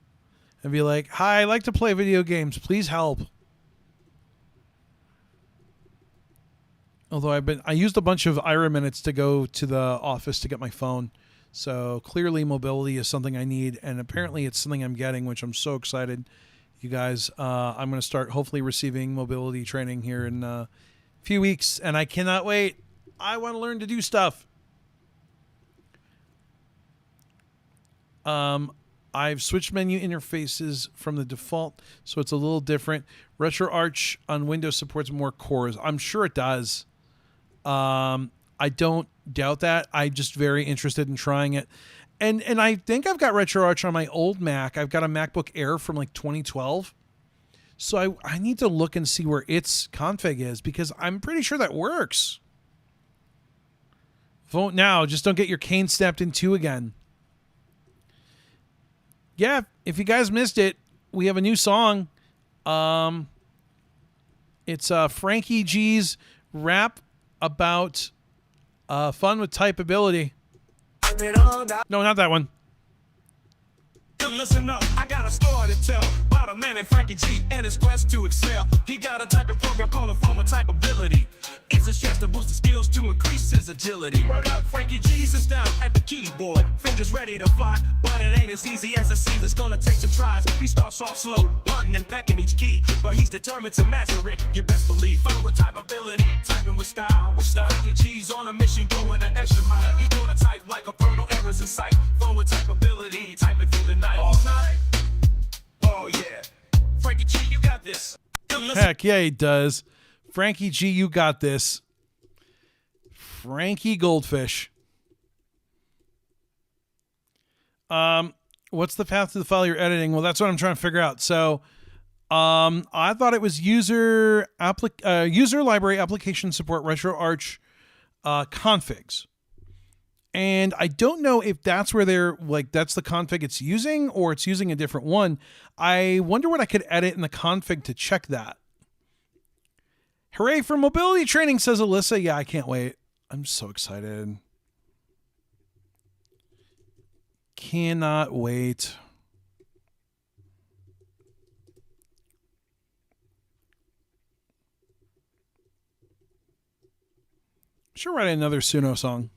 and be like, hi, I like to play video games. Please help. Although I used a bunch of Ira minutes to go to the office to get my phone. So clearly mobility is something I need. And apparently it's something I'm getting, which I'm so excited. You guys, I'm going to start hopefully receiving mobility training here in a few weeks. And I cannot wait. I want to learn to do stuff. I've switched menu interfaces from the default, so it's a little different. RetroArch on Windows supports more cores. I'm sure it does. I don't doubt that. I'm just very interested in trying it. And I think I've got RetroArch on my old Mac. I've got a MacBook Air from like 2012. So I need to look and see where its config is because I'm pretty sure that works. Vote now. Just don't get your cane snapped in two again. Yeah, if you guys missed it, we have a new song. It's Frankie G's rap about fun with typeability. No, not that one. Listen up, I got a story to tell about a man named Frankie G and his quest to excel. He got a type of program called a form of typeability. It's a chance to boost his skills to increase his agility. Word up, Frankie G sits down at the keyboard, fingers ready to fly, but it ain't as easy as it seems. It's gonna take some tries. He starts off slow, button and pecking each key, but he's determined to master it. You best believe, fun with typeability, typing with style. Frankie G's on a mission, going an extra mile. He gonna type like a portal, errors in sight. Fun with typeability, typing through the night. All night. Oh yeah, Frankie G, you got this. Heck yeah, he does. Frankie G, you got this. Frankie Goldfish. What's the path to the file you're editing? Well, that's what I'm trying to figure out. So, I thought it was user library application support RetroArch configs. And I don't know if that's where they're like, that's the config it's using or it's using a different one. I wonder what I could edit in the config to check that. Hooray for mobility training, says Alyssa. Yeah, I can't wait. I'm so excited. Cannot wait. Should write another Suno song.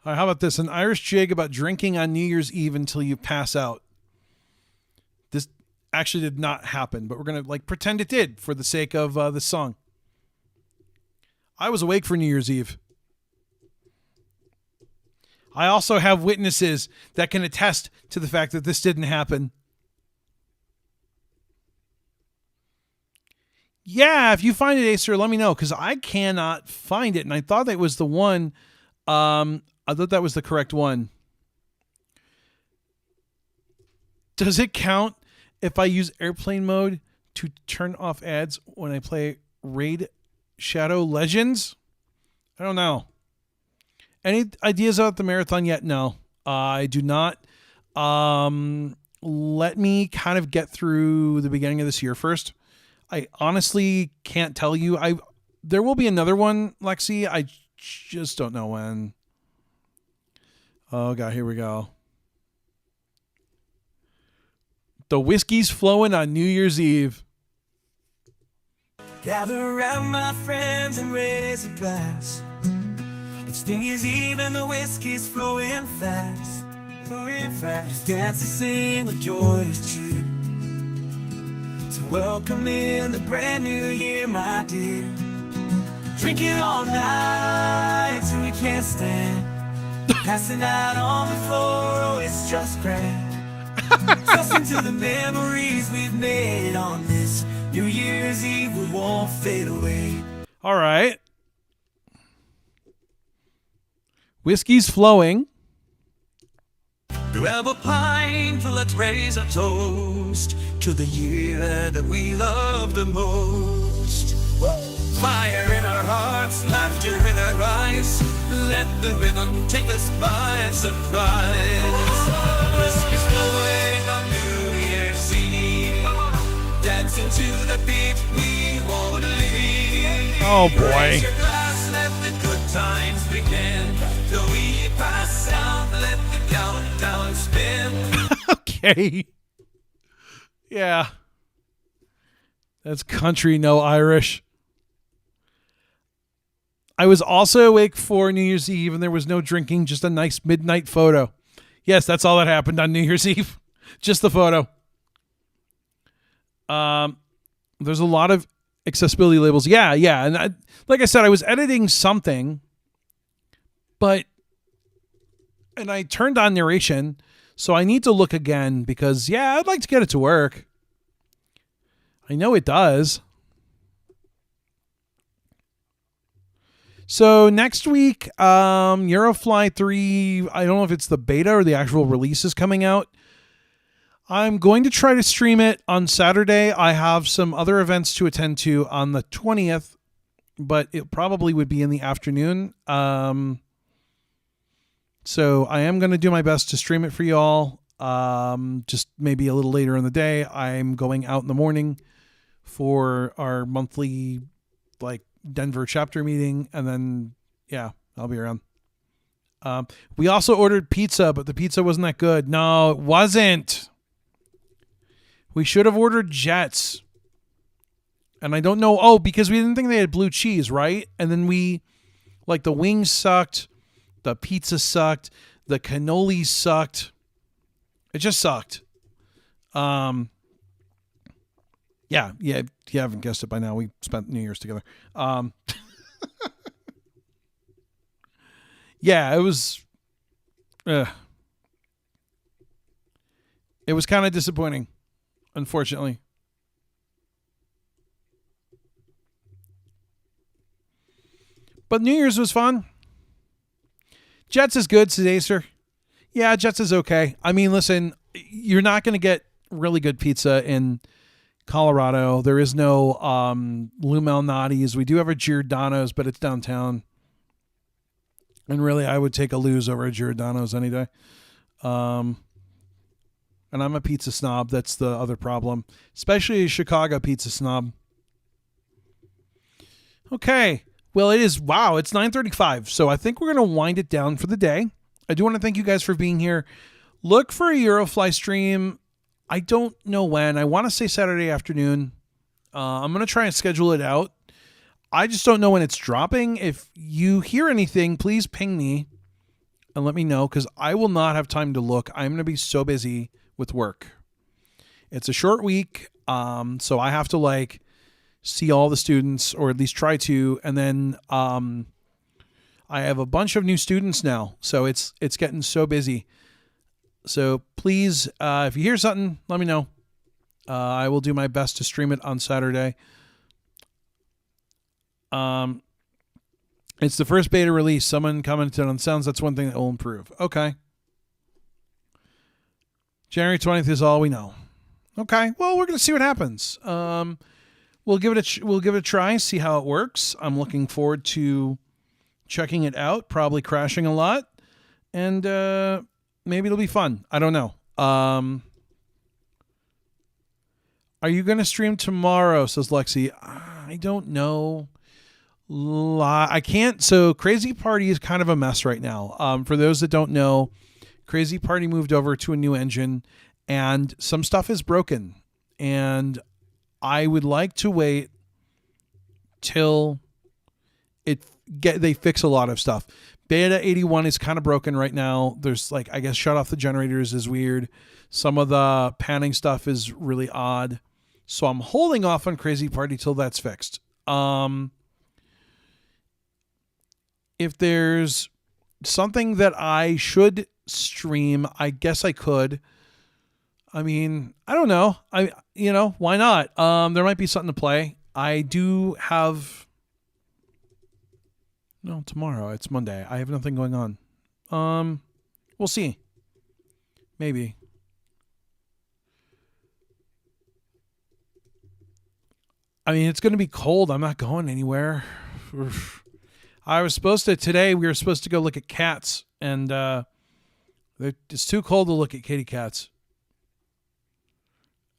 All right, how about this? An Irish jig about drinking on New Year's Eve until you pass out. This actually did not happen, but we're going to like pretend it did for the sake of this song. I was awake for New Year's Eve. I also have witnesses that can attest to the fact that this didn't happen. Yeah, if you find it, Acer, let me know, because I cannot find it, and I thought that was the one. I thought that was the correct one. Does it count if I use airplane mode to turn off ads when I play Raid Shadow Legends? I don't know. Any ideas about the marathon yet? No, I do not. Let me kind of get through the beginning of this year first. I honestly can't tell you. There will be another one, Lexi. I just don't know when. Oh, God, here we go. The whiskey's flowing on New Year's Eve. Gather around my friends and raise a glass. It's New Year's Eve and the whiskey's flowing fast. Flowing fast. Just dance and sing with joyous cheer to welcome in the brand new year, my dear. Drinking all night till we can't stand. Passing out on the floor, oh, it's just grand. Toasting to the memories we've made on this New Year's Eve, we won't fade away. All right. Whiskey's flowing. Grab a pint, let's raise a toast to the year that we love the most. Fire in our hearts, laughter in our eyes. Let the rhythm take us by surprise. Whiskey's flowing on New Year's Eve. Dancing to the beat we won't leave. Oh, boy. Raise your glass, let the good times begin. Till we pass out, let the countdown spin. Okay. Yeah. That's country, no Irish. I was also awake for New Year's Eve and there was no drinking, just a nice midnight photo. Yes, that's all that happened on New Year's Eve. Just the photo. There's a lot of accessibility labels. Yeah. And like I said, I was editing something, and I turned on narration, so I need to look again because, yeah, I'd like to get it to work. I know it does. So next week, Eurofly 3, I don't know if it's the beta or the actual release is coming out. I'm going to try to stream it on Saturday. I have some other events to attend to on the 20th, but it probably would be in the afternoon. So I am going to do my best to stream it for y'all. Just maybe a little later in the day. I'm going out in the morning for our monthly, Denver chapter meeting, and then I'll be around. We also ordered pizza, but the pizza wasn't that good. No, it wasn't. We should have ordered Jets, and I don't know. Because we didn't think they had blue cheese, right? And then the wings sucked, The pizza sucked. The cannoli sucked. It just sucked. Yeah, if you haven't guessed it by now, we spent New Year's together. Yeah, it was kind of disappointing, unfortunately. But New Year's was fun. Jets is good, Sedacer. Yeah, Jets is okay. I mean, listen, you're not going to get really good pizza in Colorado. There is no Lou Malnati's. We do have a Giordano's, but it's downtown. And really, I would take a Lou's over a Giordano's any day. And I'm a pizza snob. That's the other problem. Especially a Chicago pizza snob. Okay. Well, it's 9:35. So I think we're going to wind it down for the day. I do want to thank you guys for being here. Look for a Eurofly stream. I don't know when. I want to say Saturday afternoon. I'm going to try and schedule it out. I just don't know when it's dropping. If you hear anything, please ping me and let me know, because I will not have time to look. I'm going to be so busy with work. It's a short week, so I have to see all the students, or at least try to, and then I have a bunch of new students now, so it's getting so busy. So please, if you hear something, let me know. I will do my best to stream it on Saturday. It's the first beta release. Someone commented on sounds. That's one thing that will improve. Okay. January 20th is all we know. Okay. Well, we're going to see what happens. We'll give it a try, see how it works. I'm looking forward to checking it out, probably crashing a lot, and maybe it'll be fun. I don't know. Are you going to stream tomorrow, says Lexi? I don't know. I can't. So Crazy Party is kind of a mess right now. For those that don't know, Crazy Party moved over to a new engine, and some stuff is broken. And I would like to wait till they fix a lot of stuff. Beta 81 is kind of broken right now. There's I guess shut off the generators is weird. Some of the panning stuff is really odd. So I'm holding off on Crazy Party till that's fixed. If there's something that I should stream, I guess I could. I mean, I don't know. Why not? There might be something to play. I do have... No, tomorrow. It's Monday. I have nothing going on. We'll see. Maybe. I mean, it's going to be cold. I'm not going anywhere. Today we were supposed to go look at cats, and it's too cold to look at kitty cats.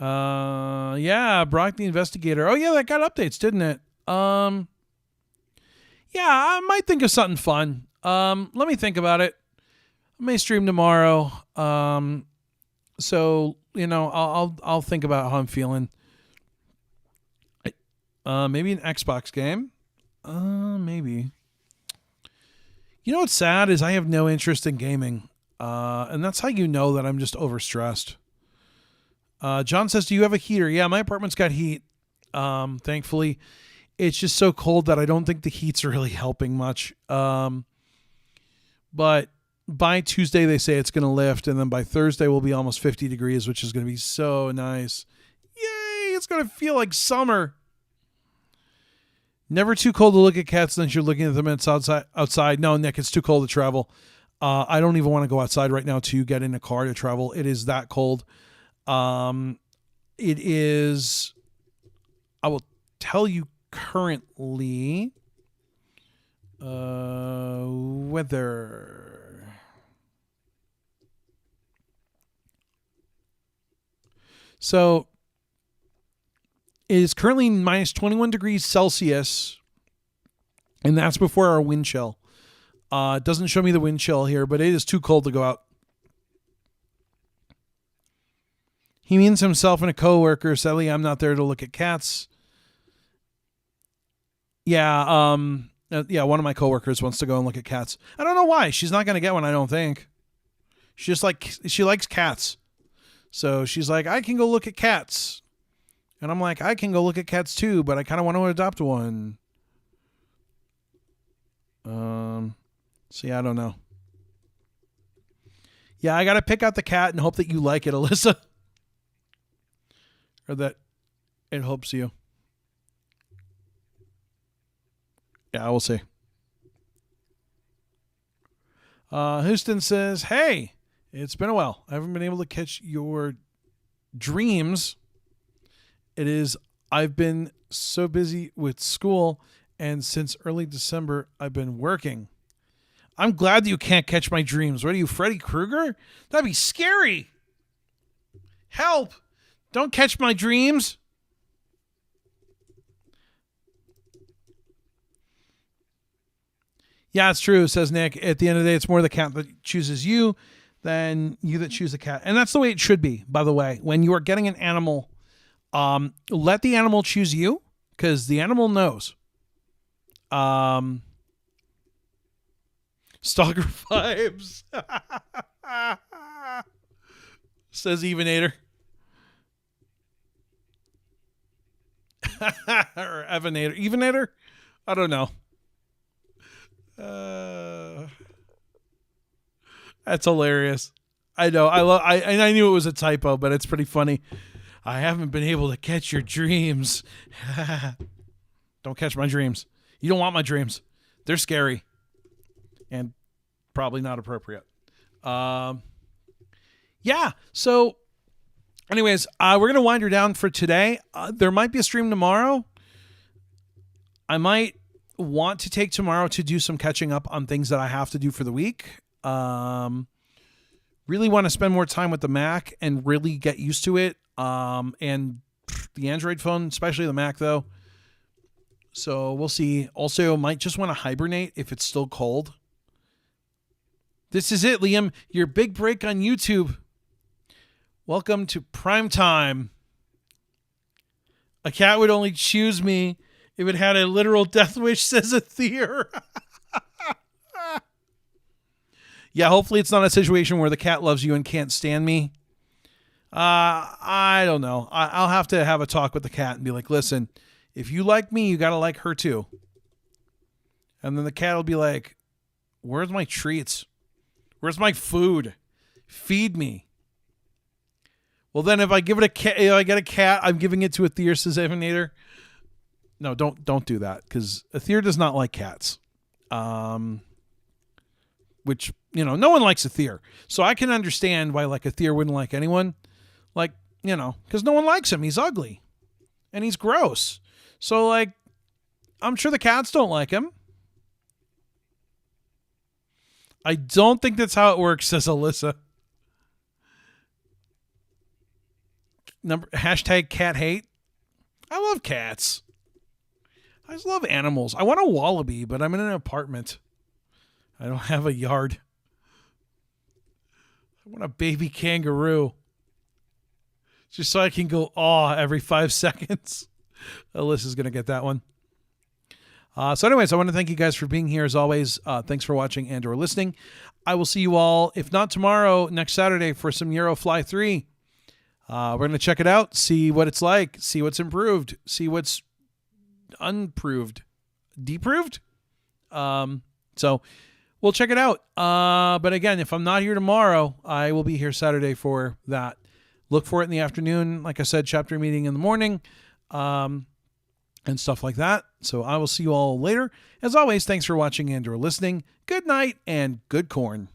Yeah, Brock the Investigator. Oh yeah, that got updates, didn't it? Yeah, I might think of something fun. Let me think about it. I may stream tomorrow. So I'll think about how I'm feeling. Maybe an Xbox game. Maybe. You know what's sad is I have no interest in gaming. And that's how you know that I'm just overstressed. John says, do you have a heater? Yeah, my apartment's got heat. Thankfully, it's just so cold that I don't think the heat's really helping much. But by Tuesday, they say it's going to lift. And then by Thursday, we'll be almost 50 degrees, which is going to be so nice. Yay! It's going to feel like summer. Never too cold to look at cats unless you're looking at them outside. No, Nick, it's too cold to travel. I don't even want to go outside right now to get in a car to travel. It is that cold. It is, I will tell you currently, weather. So it is currently minus 21 degrees Celsius, and that's before our wind chill. It doesn't show me the wind chill here, but it is too cold to go out. He means himself and a coworker. Sadly, I'm not there to look at cats. Yeah, Yeah, one of my coworkers wants to go and look at cats. I don't know why. She's not going to get one, I don't think. She likes cats. So she's like, I can go look at cats. And I'm like, I can go look at cats too, but I kind of want to adopt one. So yeah, I don't know. Yeah, I got to pick out the cat and hope that you like it, Alyssa. Or that it helps you. Yeah, we'll see. Houston says, hey, it's been a while. I haven't been able to catch your dreams. I've been so busy with school, and since early December, I've been working. I'm glad that you can't catch my dreams. What are you, Freddy Krueger? That'd be scary. Help. Don't catch my dreams. Yeah, it's true, says Nick. At the end of the day, it's more the cat that chooses you than you that choose the cat. And that's the way it should be, by the way. When you are getting an animal, let the animal choose you, because the animal knows. Stalker vibes. Says Evenator. Or Evenator. Evenator? I don't know. That's hilarious. I know. I knew it was a typo, but it's pretty funny. I haven't been able to catch your dreams. Don't catch my dreams. You don't want my dreams. They're scary. And probably not appropriate. Yeah. So anyways, we're going to wind her down for today. There might be a stream tomorrow. I might want to take tomorrow to do some catching up on things that I have to do for the week. Really want to spend more time with the Mac and really get used to it. And the Android phone, especially the Mac though. So we'll see. Also might just want to hibernate if it's still cold. This is it, Liam. Your big break on YouTube. Welcome to prime time. A cat would only choose me if it had a literal death wish, says Aether. Yeah, hopefully it's not a situation where the cat loves you and can't stand me. I don't know. I'll have to have a talk with the cat and be like, listen, if you like me, you got to like her too. And then the cat will be like, where's my treats? Where's my food? Feed me. Well, then if I give it a cat, if I get a cat, I'm giving it to Aether, says Evenator. No, don't do that, because Aether does not like cats. Which, no one likes Aether. So I can understand why Aether wouldn't like anyone. Because no one likes him. He's ugly. And he's gross. So I'm sure the cats don't like him. I don't think that's how it works, says Alyssa. Hashtag cat hate. I love cats. I just love animals. I want a wallaby, but I'm in an apartment. I don't have a yard. I want a baby kangaroo. Just so I can go every 5 seconds. Alyssa's going to get that one. So anyways, I want to thank you guys for being here as always. Thanks for watching and or listening. I will see you all, if not tomorrow, next Saturday for some Eurofly 3. We're going to check it out, see what it's like, see what's improved, see what's unproved, deproved. So we'll check it out. But again, if I'm not here tomorrow, I will be here Saturday for that. Look for it in the afternoon. Like I said, chapter meeting in the morning, and stuff like that. So I will see you all later. As always, thanks for watching and or listening. Good night and good corn.